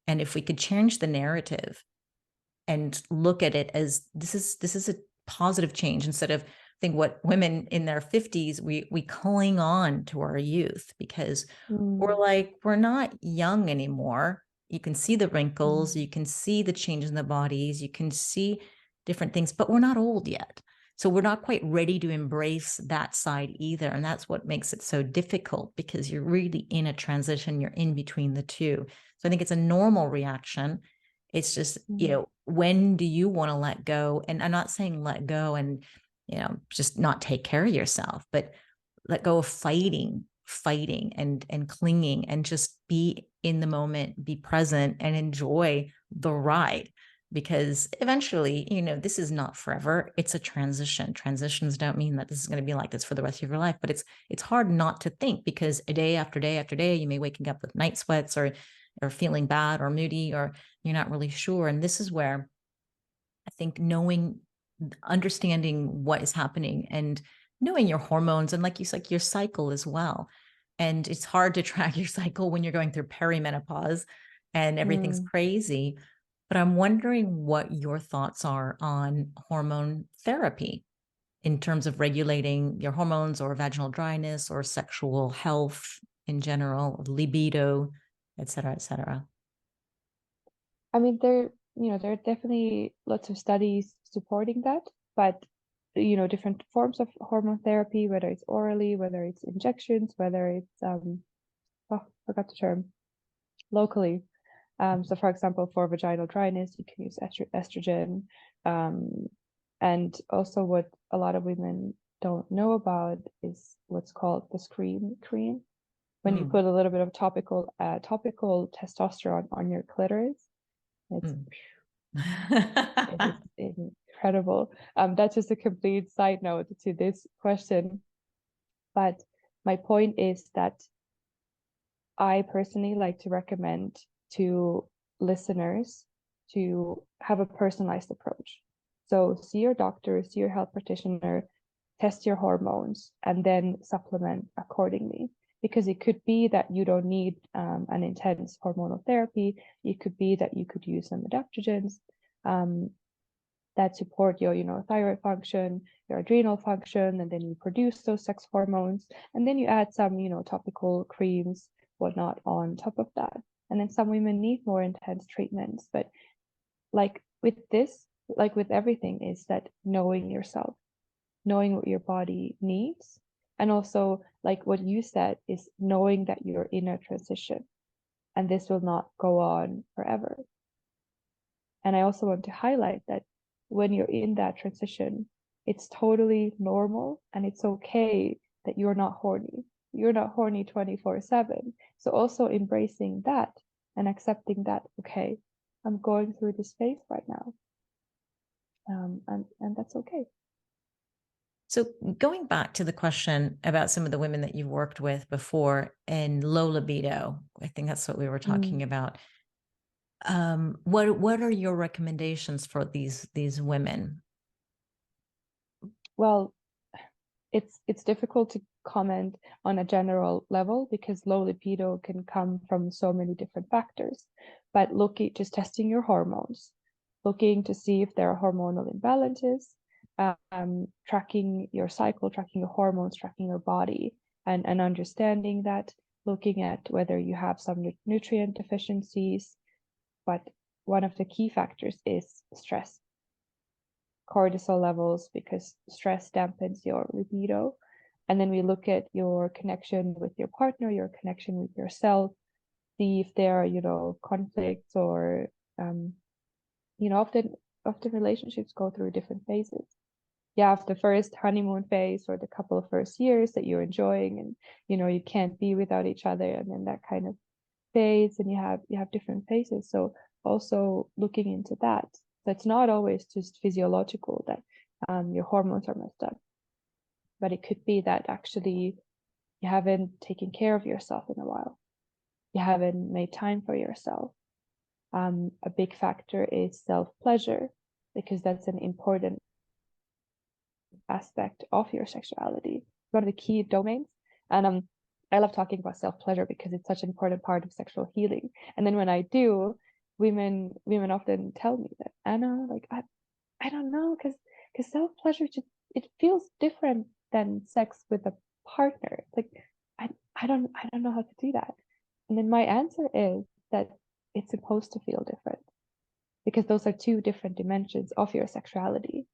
And if we could change the narrative and look at it as this is a positive change, instead of, I think, what women in their 50s, we cling on to our youth, because we're like, we're not young anymore. You can see the wrinkles, Mm. you can see the change in the bodies, you can see different things, but we're not old yet. So we're not quite ready to embrace that side either. And that's what makes it so difficult, because you're really in a transition, you're in between the two. So I think it's a normal reaction. It's just, when do you want to let go? And I'm not saying let go and, just not take care of yourself, but let go of fighting and clinging, and just be in the moment, be present, and enjoy the ride. Because eventually, this is not forever. It's a transition. Transitions don't mean that this is going to be like this for the rest of your life, but it's hard not to think, because a day after day after day, you may waking up with night sweats, or feeling bad or moody, or you're not really sure. And this is where I think understanding what is happening, and knowing your hormones, and like you said, your cycle as well. And it's hard to track your cycle when you're going through perimenopause and everything's Mm. crazy. But I'm wondering what your thoughts are on hormone therapy in terms of regulating your hormones, or vaginal dryness, or sexual health in general, libido, et cetera, et cetera. I mean, there are definitely lots of studies supporting that, but different forms of hormone therapy, whether it's orally, whether it's injections, whether it's forgot the term, locally. So for example, for vaginal dryness, you can use estrogen. And also what a lot of women don't know about is what's called the scream cream. When you Mm, put a little bit of topical testosterone on your clitoris, it's mm. it is incredible. That's just a complete side note to this question. But my point is that I personally like to recommend to listeners to have a personalized approach. So see your doctor, see your health practitioner, test your hormones, and then supplement accordingly. Because it could be that you don't need an intense hormonal therapy. It could be that you could use some adaptogens that support your, thyroid function, your adrenal function, and then you produce those sex hormones, and then you add some, topical creams, whatnot on top of that. And then some women need more intense treatments, but like with this, like with everything, is that knowing yourself, knowing what your body needs, and also like what you said is knowing that you're in a transition, and this will not go on forever. And I also want to highlight that when you're in that transition, it's totally normal and it's okay that you're not horny. You're not horny 24/7. So also embracing that and accepting that, okay, I'm going through this phase right now. And that's okay. So going back to the question about some of the women that you've worked with before and low libido, I think that's what we were talking about. What are your recommendations for these women? Well, it's difficult to comment on a general level because low libido can come from so many different factors. But just testing your hormones, looking to see if there are hormonal imbalances, tracking your cycle, tracking your hormones, tracking your body, and understanding that, looking at whether you have some nutrient deficiencies. But one of the key factors is stress, cortisol levels, because stress dampens your libido. And then we look at your connection with your partner, your connection with yourself, see if there are, conflicts or, often relationships go through different phases. You have the first honeymoon phase or the couple of first years that you're enjoying and, you can't be without each other. And then that kind of phase, and you have different phases. So also looking into that. So it's not always just physiological that your hormones are messed up, but it could be that actually you haven't taken care of yourself in a while. You haven't made time for yourself. A big factor is self-pleasure, because that's an important aspect of your sexuality, one of the key domains. And I love talking about self-pleasure because it's such an important part of sexual healing. And then when I do, women often tell me that, Anna, like I don't know, because self-pleasure just, it feels different than sex with a partner. Like I don't know how to do that. And then my answer is that it's supposed to feel different, because those are two different dimensions of your sexuality.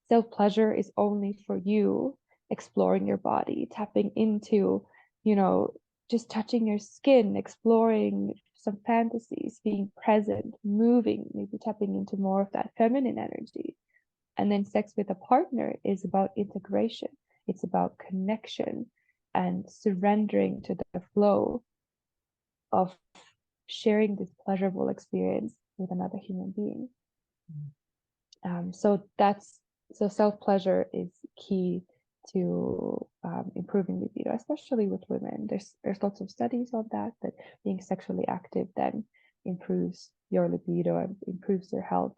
Self-pleasure is only for you exploring your body, tapping into, just touching your skin, exploring some fantasies, being present, moving, maybe tapping into more of that feminine energy. And then sex with a partner is about integration. It's about connection and surrendering to the flow of sharing this pleasurable experience with another human being. So self-pleasure is key to improving libido, especially with women. There's lots of studies on that being sexually active then improves your libido and improves your health.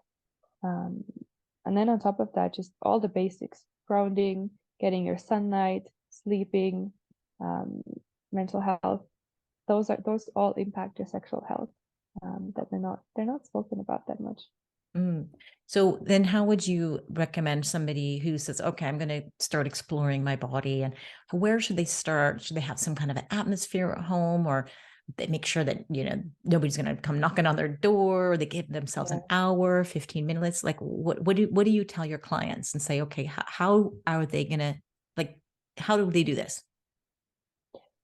And then on top of that, just all the basics: grounding, getting your sunlight, sleeping, mental health. Those all impact your sexual health. That they're not spoken about that much. So then how would you recommend somebody who says, okay, I'm going to start exploring my body, and where should they start? Should they have some kind of an atmosphere at home, or they make sure that, nobody's going to come knocking on their door, or they give themselves an hour, 15 minutes? Like what do you tell your clients and say, okay, how are they going to, like, how do they do this?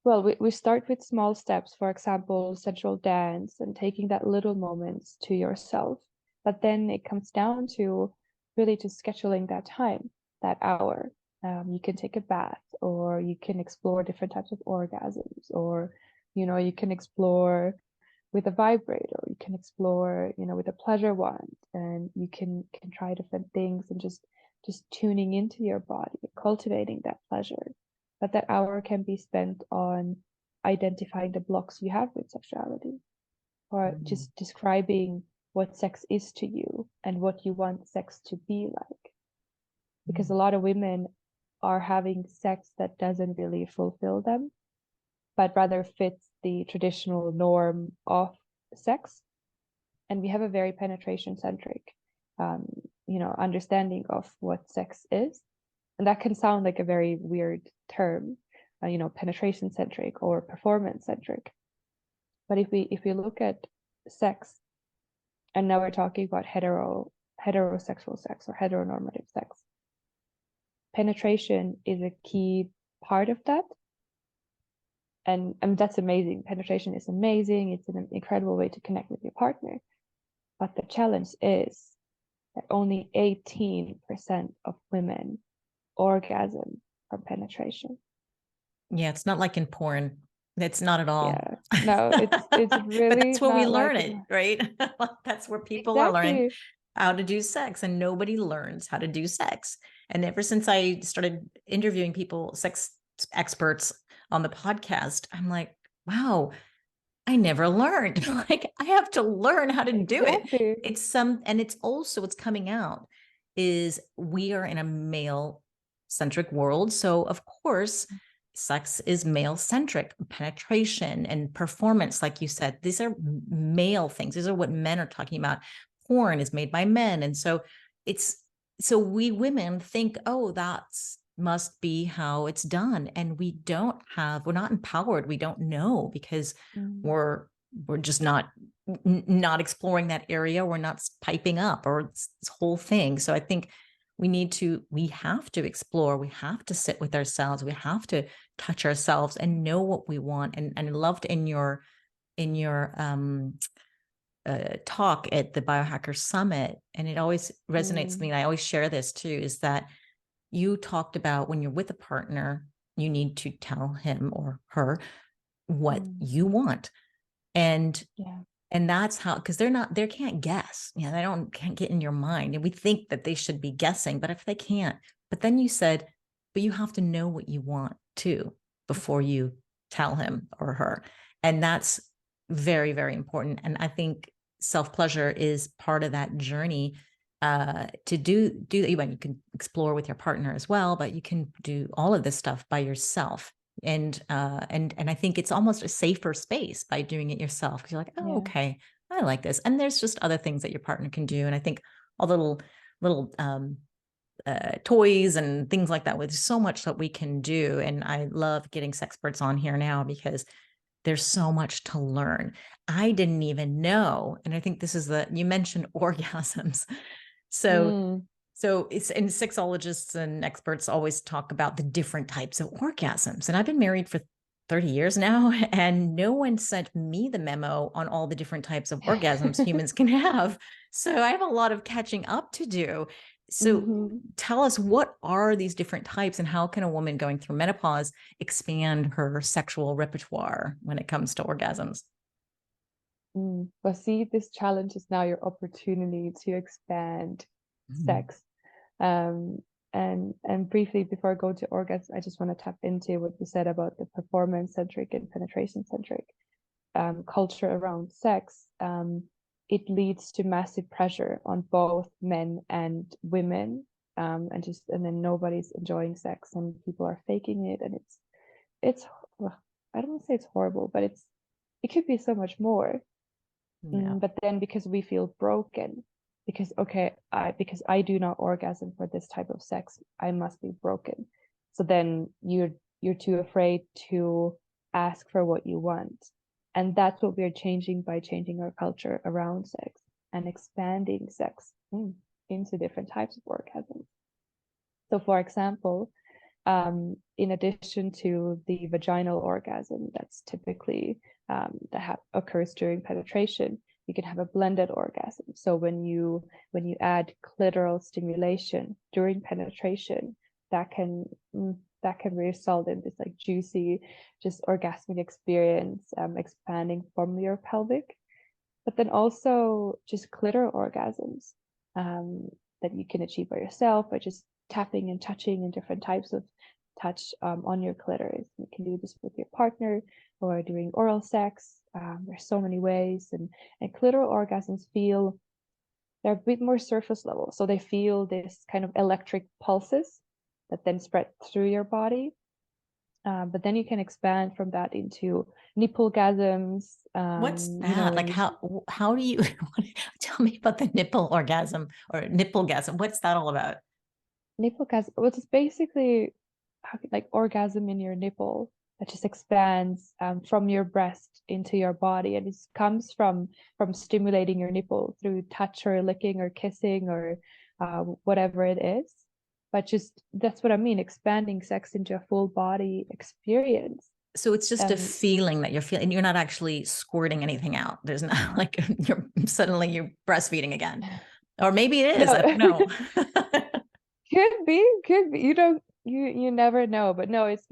Well, we start with small steps, for example, sensual dance and taking that little moments to yourself. But then it comes down to really just scheduling that time, that hour. You can take a bath, or you can explore different types of orgasms, or, you can explore with a vibrator, you can explore, with a pleasure wand, and you can try different things and just tuning into your body, cultivating that pleasure. But that hour can be spent on identifying the blocks you have with sexuality, or just describing what sex is to you and what you want sex to be like. Because a lot of women are having sex that doesn't really fulfill them, but rather fits the traditional norm of sex. And we have a very penetration centric, understanding of what sex is. And that can sound like a very weird term, penetration centric or performance centric. But if we look at sex, and now we're talking about heterosexual sex or heteronormative sex, penetration is a key part of that. And that's amazing. Penetration is amazing. It's an incredible way to connect with your partner. But the challenge is that only 18% of women orgasm from penetration. Yeah, it's not like in porn. It's not at all. Yeah, no, it's really but that's where we not learn like it, right? That's where people are learning exactly. how to do sex, and nobody learns how to do sex. And ever since I started interviewing people, sex experts on the podcast, I'm like, wow, I never learned. Like, I have to learn how to do it. Exactly. And it's also what's coming out is we are in a male centric world. So of course, sex is male centric. Penetration and performance, like you said, these are male things. These are what men are talking about. Porn is made by men. And so we women think, oh, that's must be how it's done. And we're not empowered. We don't know, because we're just not exploring that area. We're not piping up, or this whole thing. So I think we have to explore. We have to sit with ourselves. We have to touch ourselves and know what we want. And I loved in your talk at the Biohacker Summit, and it always resonates with me, and I always share this too, is that you talked about when you're with a partner, you need to tell him or her what you want. And that's how, because they can't guess. They can't get in your mind. And we think that they should be guessing, but if they can't, but then you said, but you have to know what you want too before you tell him or her. And that's very, very important. And I think self-pleasure is part of that journey. To do that, you can explore with your partner as well, but you can do all of this stuff by yourself. And I think it's almost a safer space by doing it yourself, because you're like, oh, okay, I like this. And there's just other things that your partner can do. And I think all the little toys and things like that, with so much that we can do. And I love getting sexperts on here now, because there's so much to learn. I didn't even know. And I think this is you mentioned orgasms. So Mm. so it's, and sexologists and experts always talk about the different types of orgasms. And I've been married for 30 years now, and no one sent me the memo on all the different types of orgasms humans can have. So I have a lot of catching up to do. So Mm-hmm. tell us, what are these different types, and how can a woman going through menopause expand her sexual repertoire when it comes to orgasms? But see, this challenge is now your opportunity to expand Mhm. sex. Um, and briefly before I go to orgasm, I just want to tap into what you said about the performance centric and penetration centric culture around sex. It leads to massive pressure on both men and women. And then nobody's enjoying sex and people are faking it, and it's well, I don't want to say it's horrible, but it could be so much more. Yeah. But then because we feel broken, because because I do not orgasm for this type of sex, I must be broken. So then you're too afraid to ask for what you want. And that's what we're changing by changing our culture around sex and expanding sex into different types of orgasms. So for example, in addition to the vaginal orgasm that's typically occurs during penetration, you can have a blended orgasm. So when you add clitoral stimulation during penetration, that can that can result in this like juicy, just orgasmic experience, expanding from your pelvic. But then also just clitoral orgasms um, that you can achieve by yourself by just tapping and touching and different types of touch on your clitoris. You can do this with your partner or doing oral sex. There's so many ways, and clitoral orgasms they're a bit more surface level, so they feel this kind of electric pulses that then spread through your body. But then you can expand from that into nipplegasms. What's that? When Like, you how do you tell me about the nipple orgasm or nipplegasm? What's that all about? nipplegasm, which is basically like orgasm in your nipple that just expands from your breast into your body, and it comes from stimulating your nipple through touch or licking or kissing or whatever it is. But just that's what I mean, expanding sex into a full body experience. So it's just a Um, feeling that you're feeling. You're not actually squirting anything out. There's not like you're breastfeeding again, or maybe it is. I don't no, know. could be. You never know, but no, it's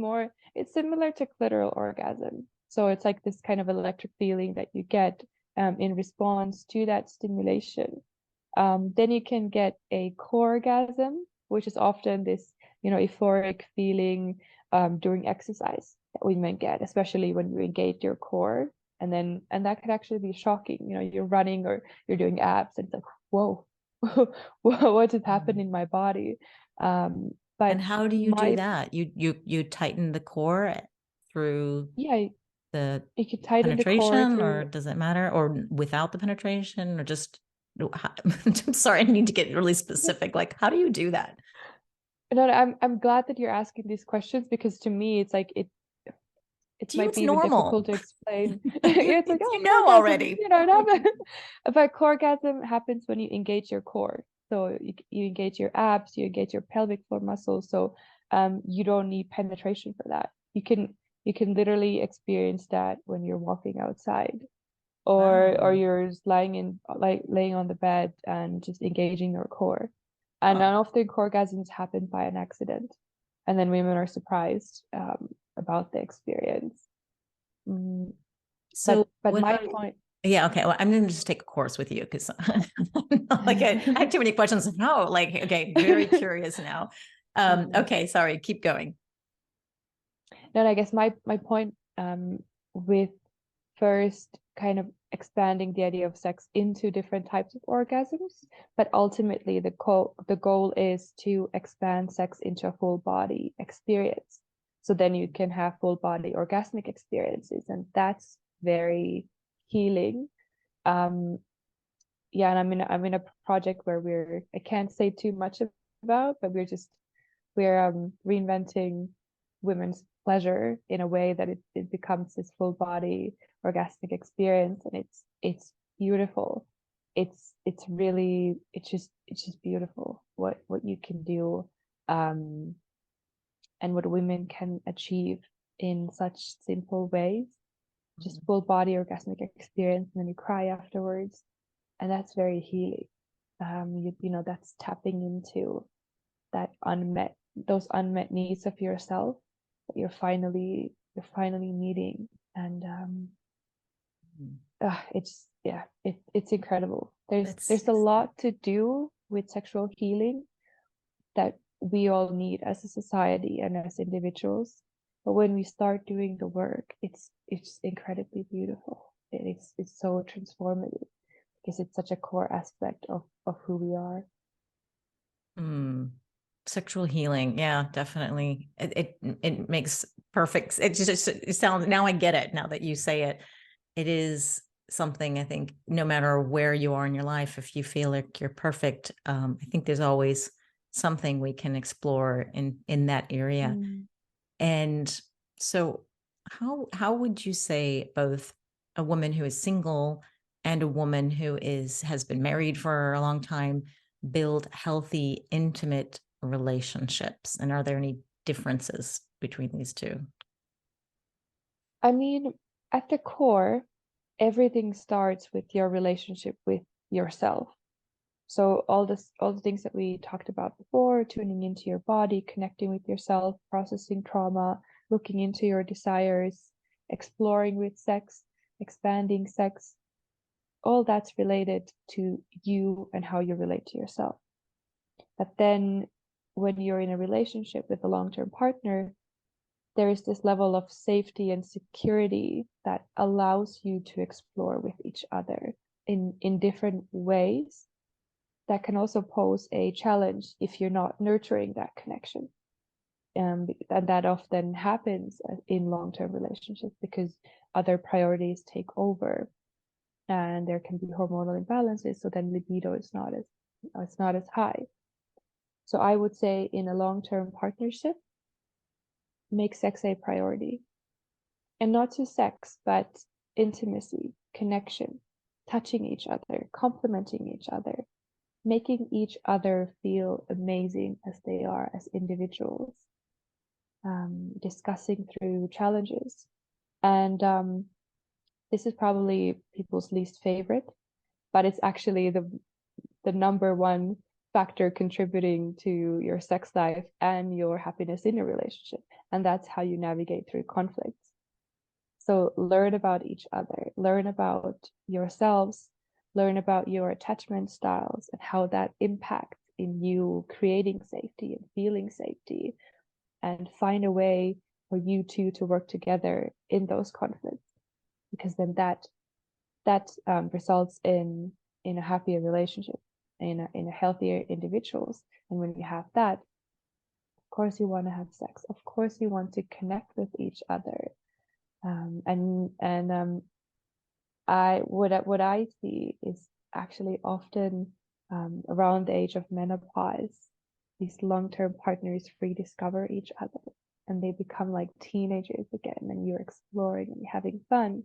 similar to clitoral orgasm. So it's like this kind of electric feeling that you get in response to that stimulation. Then you can get a core-gasm, which is often this, euphoric feeling during exercise that women get, especially when you engage your core. And that could actually be shocking. You're running or you're doing abs, and it's like, whoa, what just happened in my body? And But how do you do my that? You tighten the core through yeah, the you could tighten the core penetration, or through. does it matter? Or without the penetration, or just I'm sorry, I need to get really specific. Like, how do you do that? No, I'm glad that you're asking these questions, because to me it's like it To you, might it's be even normal. difficult to explain. Yeah, it's like, oh, You know orgasm, already. it happens. But orgasm happens when you engage your core. So you engage your abs, you engage your pelvic floor muscles. So you don't need penetration for that. You can literally experience that when you're walking outside, or Wow. you're just laying on the bed and just engaging your core. And Huh. often orgasms happen by an accident, and then women are surprised about the experience. Mm, So but what my about, point. yeah, okay. Well, I'm gonna just take a course with you because like I have too many questions. Oh, like, okay, very curious now. Mm. Okay, sorry, keep going. No, I guess my point with first kind of expanding the idea of sex into different types of orgasms, but ultimately the goal is to expand sex into a full body experience. So then you can have full body orgasmic experiences, and that's very healing. Um, yeah, and I'm in a project where I can't say too much about, but we're reinventing women's pleasure in a way that it becomes this full body orgasmic experience, and it's beautiful. It's really, it's just beautiful what you can do, and what women can achieve in such simple ways. Just full body orgasmic experience, and then you cry afterwards, and that's very healing. You know, that's tapping into that those unmet needs of yourself that you're finally meeting. And it's, yeah, it's incredible. There's a lot to do with sexual healing that we all need as a society and as individuals, but when we start doing the work, it's incredibly beautiful. It's so transformative because it's such a core aspect of who we are. Sexual healing, yeah, definitely. It makes perfect. It sounds, now I get it now that you say it. It is something, I think, no matter where you are in your life, if you feel like you're perfect, I think there's always something we can explore in that area. And so how would you say both a woman who is single and a woman who has been married for a long time build healthy, intimate relationships? And are there any differences between these two? I mean, at the core, everything starts with your relationship with yourself. So all the things that we talked about before, tuning into your body, connecting with yourself, processing trauma, looking into your desires, exploring with sex, expanding sex, all that's related to you and how you relate to yourself. But then when you're in a relationship with a long-term partner, there is this level of safety and security that allows you to explore with each other in different ways that can also pose a challenge if you're not nurturing that connection. And that often happens in long-term relationships because other priorities take over, and there can be hormonal imbalances, so then libido is not as high. So I would say in a long-term partnership, make sex a priority, and not just sex, but intimacy, connection, touching each other, complimenting each other, making each other feel amazing as they are as individuals, discussing through challenges. And this is probably people's least favorite, but it's actually the number one factor contributing to your sex life and your happiness in your relationship. And that's how you navigate through conflicts. So learn about each other, learn about yourselves, learn about your attachment styles and how that impacts in you creating safety and feeling safety, and find a way for you two to work together in those conflicts, because then that results in a happier relationship, in a healthier individuals. And when you have that, of course you want to have sex, of course you want to connect with each other, what I see is actually often around the age of menopause, these long-term partners rediscover each other and they become like teenagers again, and you're exploring and you're having fun,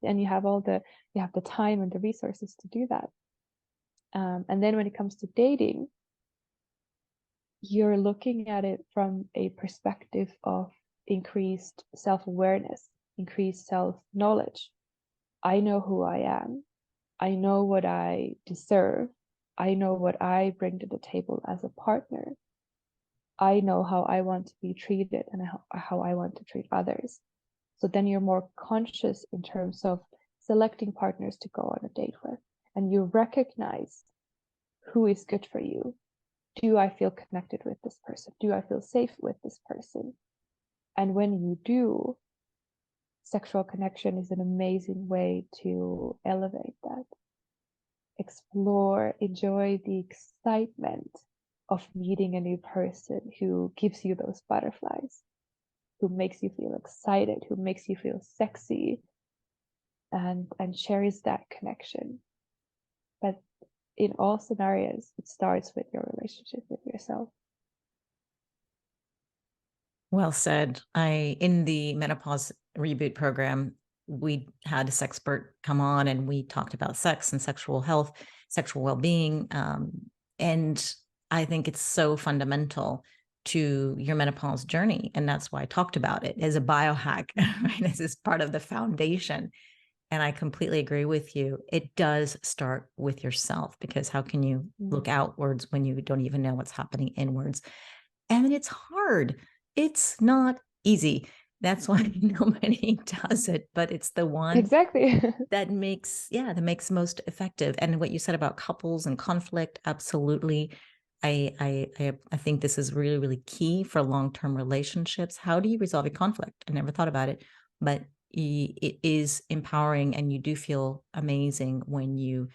and you have the time and the resources to do that. And then when it comes to dating, you're looking at it from a perspective of increased self-awareness, increased self-knowledge. I know who I am. I know what I deserve. I know what I bring to the table as a partner. I know how I want to be treated and how I want to treat others. So then you're more conscious in terms of selecting partners to go on a date with, and you recognize who is good for you. Do I feel connected with this person? Do I feel safe with this person? And when you do, sexual connection is an amazing way to elevate that. Explore, enjoy the excitement of meeting a new person who gives you those butterflies, who makes you feel excited, who makes you feel sexy, and cherish that connection. But in all scenarios, it starts with your relationship with yourself. Well said. In the Menopause Reboot program, we had a sex expert come on and we talked about sex and sexual health, sexual well-being. And I think it's so fundamental to your menopause journey. And that's why I talked about it as a biohack, right? This is part of the foundation. And I completely agree with you. It does start with yourself, because how can you look outwards when you don't even know what's happening inwards? And it's hard. It's not easy. That's why nobody does it, but it's the one Exactly. that makes most effective. And what you said about couples and conflict, absolutely. I think this is really, really key for long-term relationships. How do you resolve a conflict? I never thought about it, but it is empowering, and you do feel amazing when you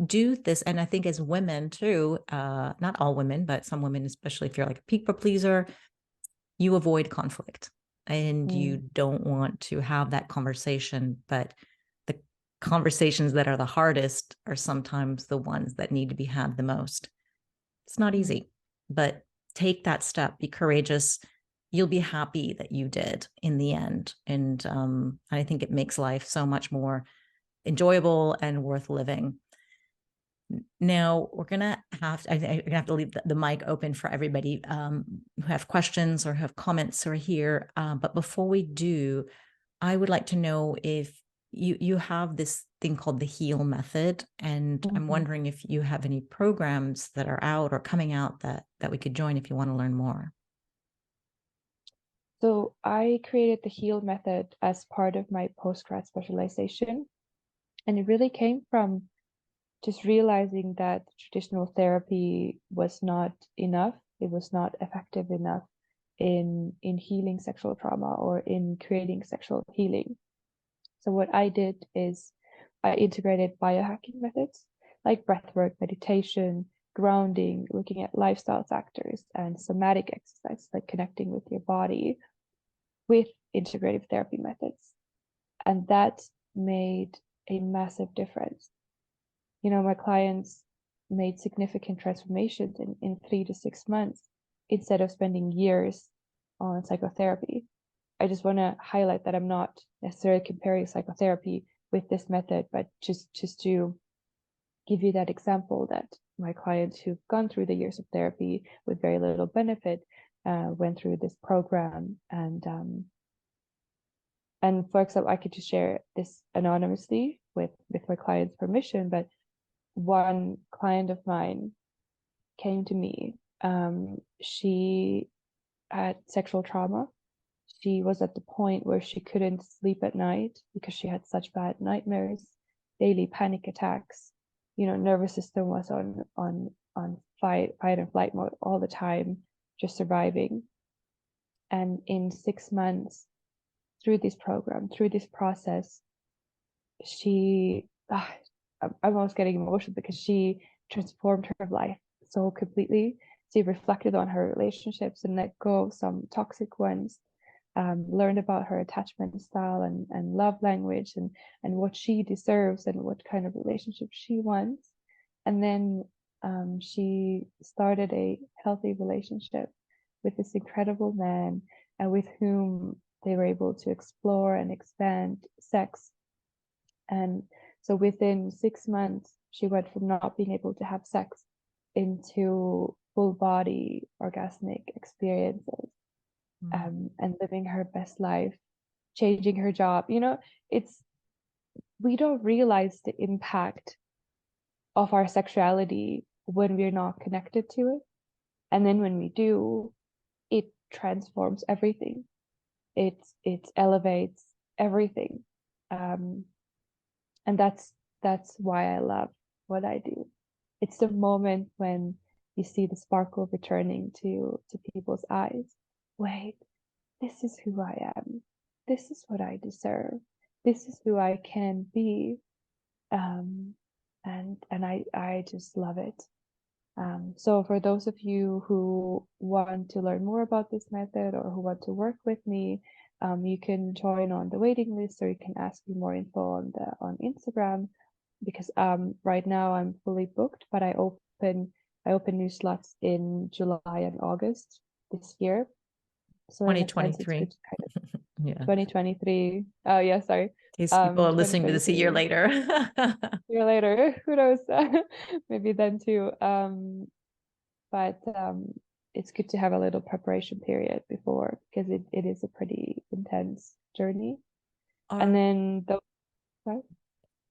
do this. And I think as women too, not all women, but some women, especially if you're like a people pleaser, you avoid conflict and you don't want to have that conversation. But the conversations that are the hardest are sometimes the ones that need to be had the most. It's not easy, but take that step, be courageous. You'll be happy that you did in the end. And I think it makes life so much more enjoyable and worth living. Now we're gonna have to leave the mic open for everybody who have questions or have comments or here. But before we do, I would like to know if you have this thing called the HEAL method, and I'm wondering if you have any programs that are out or coming out that we could join if you want to learn more. So I created the HEAL method as part of my postgrad specialization. And it really came from just realizing that traditional therapy was not enough. It was not effective enough in healing sexual trauma or in creating sexual healing. So what I did is I integrated biohacking methods like breathwork, meditation, grounding, looking at lifestyle factors, and somatic exercise like connecting with your body with integrative therapy methods. And that made a massive difference. You know, my clients made significant transformations in 3 to 6 months instead of spending years on psychotherapy. I just want to highlight that I'm not necessarily comparing psychotherapy with this method, but just to give you that example that my clients who've gone through the years of therapy with very little benefit went through this program. And for example, I could just share this anonymously with my client's permission, but one client of mine came to me. She had sexual trauma. She was at the point where she couldn't sleep at night because she had such bad nightmares, daily panic attacks. You know, nervous system was on fight and flight mode all the time, just surviving. And in 6 months, through this program, through this process, she I'm almost getting emotional because she transformed her life so completely. She reflected on her relationships and let go of some toxic ones, learned about her attachment style and love language and what she deserves and what kind of relationship she wants. And then she started a healthy relationship with this incredible man, with whom they were able to explore and expand sex. And so within 6 months, she went from not being able to have sex into full body orgasmic experiences, and living her best life, changing her job. You know, we don't realize the impact of our sexuality when we're not connected to it. And then when we do, it transforms everything. It elevates everything. And that's why I love what I do. It's the moment when you see the sparkle returning to people's eyes. Wait, this is who I am. This is what I deserve. This is who I can be. And I just love it. So for those of you who want to learn more about this method or who want to work with me, you can join on the waiting list, or you can ask me more info on Instagram, because right now I'm fully booked, but I open new slots in July and August this year. So in a sense, it's 2023. good to kind of Yeah. 2023. Oh yeah, sorry. In case people are listening to this a year 2023. later. Year later, who knows? Maybe then too. But it's good to have a little preparation period before, because it is a pretty intense journey. And Are then the right?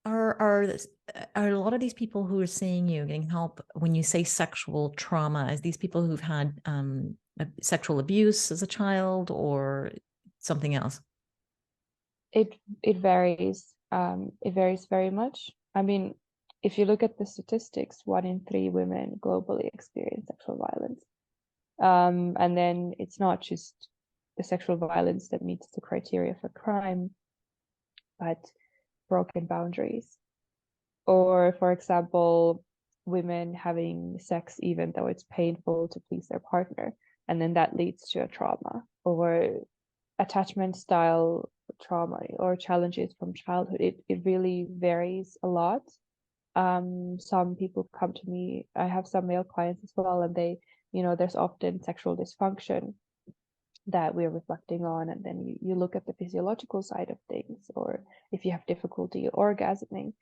are a lot of these people who are seeing you getting help when you say sexual trauma, is these people who've had sexual abuse as a child or something else? It varies. It varies very much. I mean, if you look at the statistics, 1 in 3 women globally experience sexual violence. And then it's not just the sexual violence that meets the criteria for crime, but broken boundaries. Or, for example, women having sex even though it's painful to please their partner, and then that leads to a trauma, or attachment style trauma, or challenges from childhood. It really varies a lot. Some people come to me, I have some male clients as well, and they, there's often sexual dysfunction that we're reflecting on, and then you look at the physiological side of things, or if you have difficulty orgasming,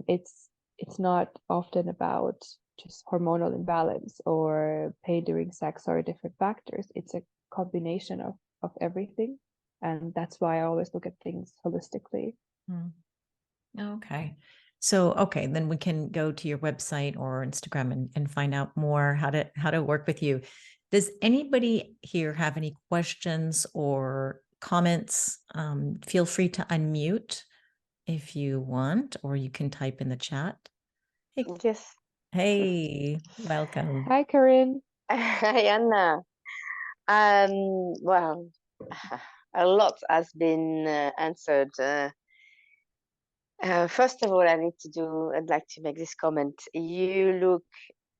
it's not often about just hormonal imbalance or pain during sex or different factors. It's a combination of everything, and that's why I always look at things holistically. Okay. So, okay, then we can go to your website or Instagram and find out more how to work with you. Does anybody here have any questions or comments? Feel free to unmute if you want, or you can type in the chat. Hey, Yes. hey, welcome. Hi, Corinne. Hi, Anna. Well, a lot has been answered. First of all, I'd like to make this comment. You're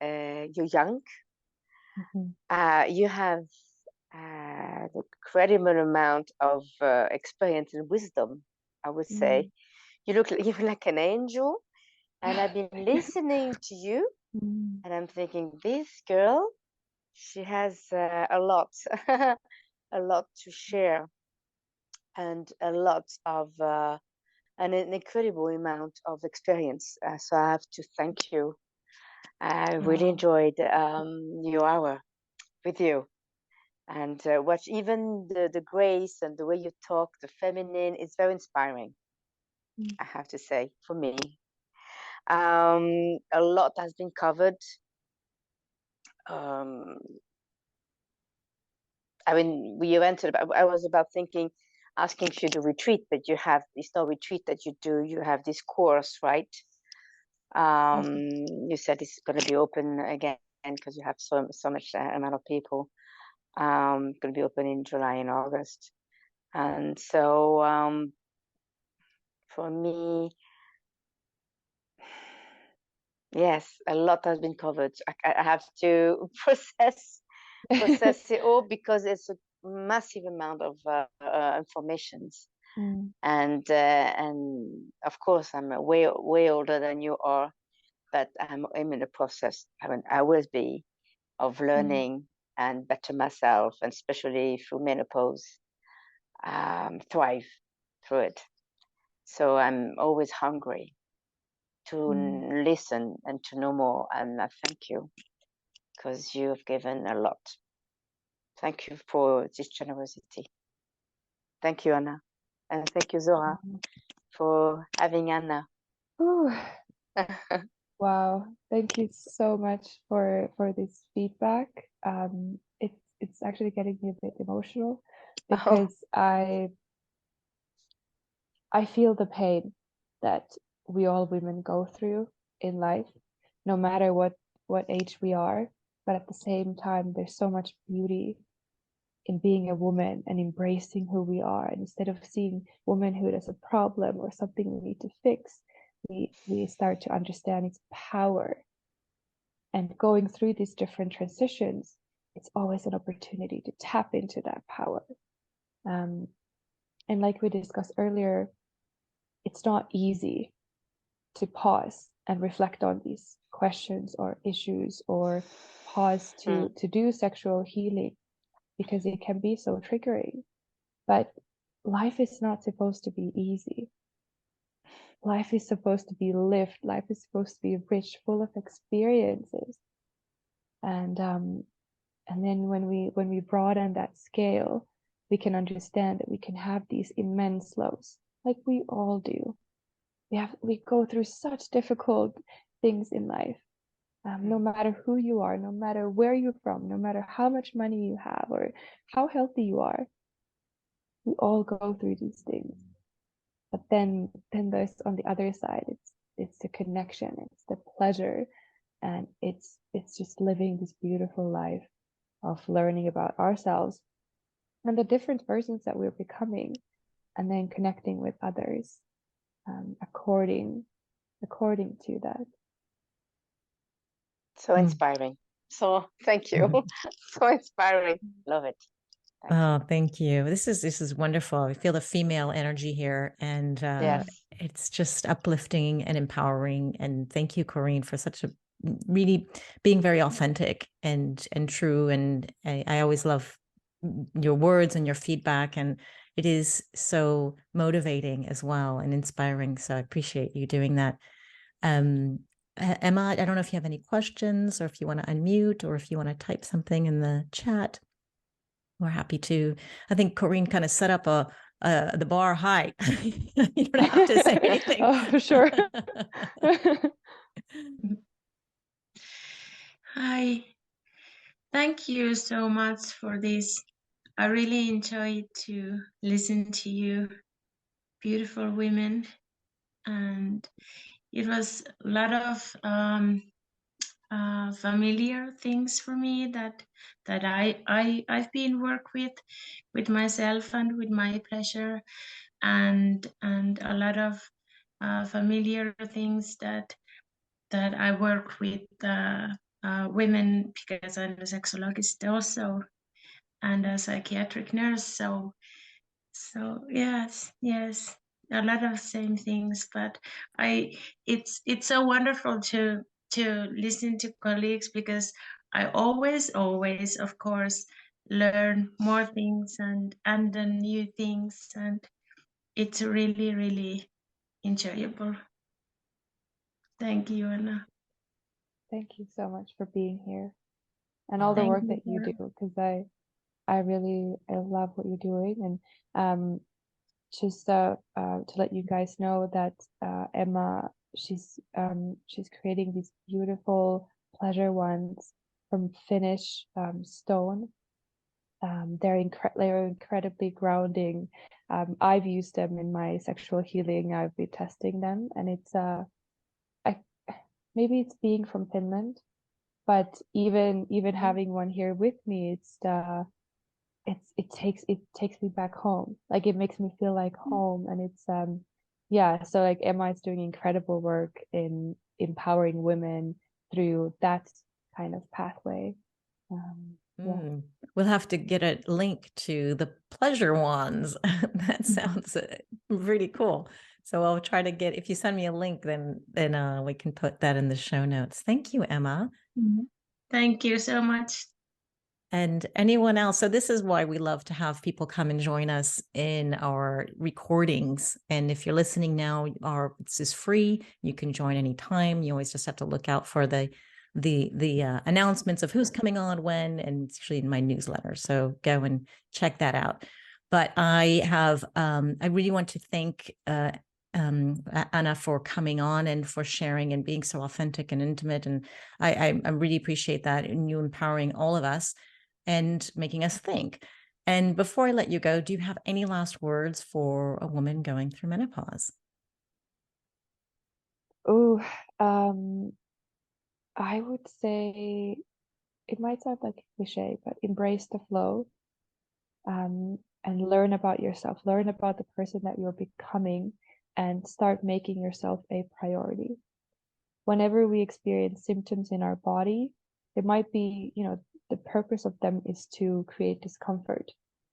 young. You have an incredible amount of experience and wisdom, I would say. You look even like an angel. And I've been listening to you, and I'm thinking, this girl, she has a lot, a lot to share, and a lot of an incredible amount of experience. So I have to thank you. I really enjoyed your hour with you, and watch even the grace and the way you talk, the feminine. It's very inspiring. I have to say, for me. A lot has been covered. I mean, I was about asking you to retreat, but you have this no retreat that you do. You have this course, right? You said it's going to be open again because you have so much amount of people. Going to be open in July and August, and so for me, yes, a lot has been covered. I have to process it all because it's a massive amount of information. And of course, I'm way older than you are, but I'm in the process. I will be of learning and better myself, and especially through menopause, thrive through it. So I'm always hungry to listen and to know more. And I thank you because you have given a lot. Thank you for this generosity. Thank you, Anna. And thank you, Zora, for having Anna. Wow, thank you so much for this feedback. It's actually getting me a bit emotional because I feel the pain that we all women go through in life, no matter what age we are. But at the same time, there's so much beauty in being a woman and embracing who we are. And instead of seeing womanhood as a problem or something we need to fix, we start to understand its power. And going through these different transitions, it's always an opportunity to tap into that power. And like we discussed earlier, it's not easy to pause and reflect on these questions or issues, or pause to do sexual healing. because it can be so triggering. But life is not supposed to be easy. Life is supposed to be lived. Life is supposed to be rich, full of experiences. And then when we broaden that scale, we can understand that we can have these immense lows, like we all do. We go through such difficult things in life. No matter who you are, no matter where you're from, no matter how much money you have or how healthy you are, we all go through these things. But then there's on the other side, it's the connection, it's the pleasure, and it's just living this beautiful life of learning about ourselves and the different versions that we're becoming, and then connecting with others according to that. So inspiring. So thank you. So inspiring. Love it. Thank you. This is wonderful. I feel the female energy here, and yes, it's just uplifting and empowering. And thank you, Corinne, for such a really being very authentic and true. And I always love your words and your feedback, and it is so motivating as well and inspiring. So I appreciate you doing that. Emma, I don't know if you have any questions, or if you want to unmute, or if you want to type something in the chat. We're happy to. I think Corinne kind of set up the bar high. You don't have to say anything. Oh, for sure. Hi. Thank you so much for this. I really enjoyed to listen to you, beautiful women, and it was a lot of familiar things for me that I've been work with myself and with my pleasure, and a lot of familiar things that I work with women, because I'm a sexologist also and a psychiatric nurse. So yes, a lot of same things. But it's so wonderful to listen to colleagues, because I always, of course, learn more things and the new things, and it's really, really enjoyable. Thank you, Anna. Thank you so much for being here and all the work that you do, because I really love what you're doing. And just to let you guys know that Emma, she's creating these beautiful pleasure wands from Finnish stone. They're incredibly grounding. I've used them in my sexual healing. I've been testing them, and it's maybe it's being from Finland, but even having one here with me, it takes me back home. Like, it makes me feel like home. And it's yeah, so like Emma is doing incredible work in empowering women through that kind of pathway. Yeah. We'll have to get a link to the pleasure wands. That sounds really cool. So I'll try to get, if you send me a link, then we can put that in the show notes. Thank you, Emma. Thank you so much. And anyone else. So this is why we love to have people come and join us in our recordings. And if you're listening now, this is free. You can join anytime. You always just have to look out for the announcements of who's coming on when, and it's usually in my newsletter. So go and check that out. But I really want to thank Anna for coming on and for sharing and being so authentic and intimate. And I really appreciate that, and you empowering all of us and making us think. And before I let you go, do you have any last words for a woman going through menopause? Oh, I would say, it might sound like a cliche, but embrace the flow, and learn about yourself, learn about the person that you're becoming, and start making yourself a priority. Whenever we experience symptoms in our body, it might be, the purpose of them is to create discomfort.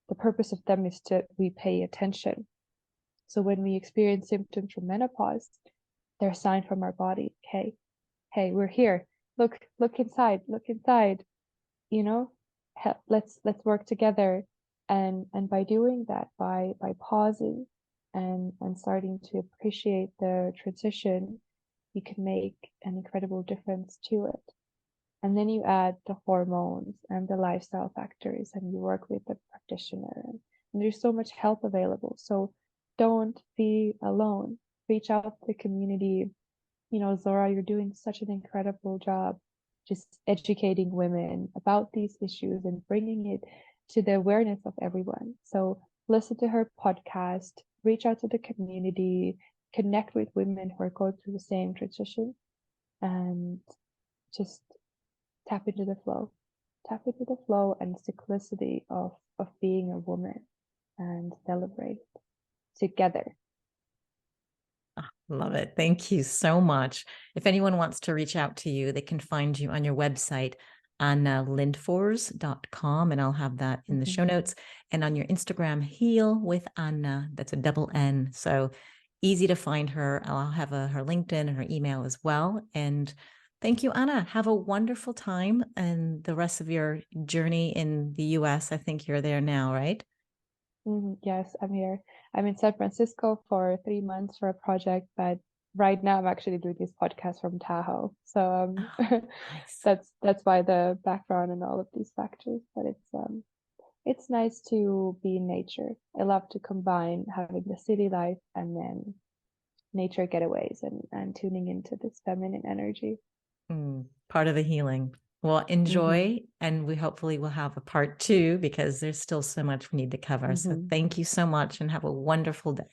The purpose of them is we pay attention. So when we experience symptoms from menopause, they're a sign from our body. Hey, we're here. Look inside, let's work together. And by doing that, by pausing and starting to appreciate the transition, you can make an incredible difference to it. And then you add the hormones and the lifestyle factors, and you work with the practitioner, and there's so much help available. So don't be alone. Reach out to the community. You know, Zora, you're doing such an incredible job just educating women about these issues and bringing it to the awareness of everyone. So listen to her podcast, reach out to the community, connect with women who are going through the same transition, and just tap into the flow. Tap into the flow and cyclicity of being a woman, and celebrate together. Love it. Thank you so much. If anyone wants to reach out to you, they can find you on your website, Lindfors.com, and I'll have that in the show notes. And on your Instagram, Heal with Anna, that's a double N. So easy to find her. I'll have her LinkedIn and her email as well. And thank you, Anna. Have a wonderful time and the rest of your journey in the US. I think you're there now, right? Yes, I'm here. I'm in San Francisco for 3 months for a project, but right now I'm actually doing this podcast from Tahoe. So Nice. that's why the background and all of these factors. But it's nice to be in nature. I love to combine having the city life and then nature getaways and tuning into this feminine energy. Part of the healing. Well, enjoy, and we hopefully will have a part 2 because there's still so much we need to cover. So thank you so much and have a wonderful day.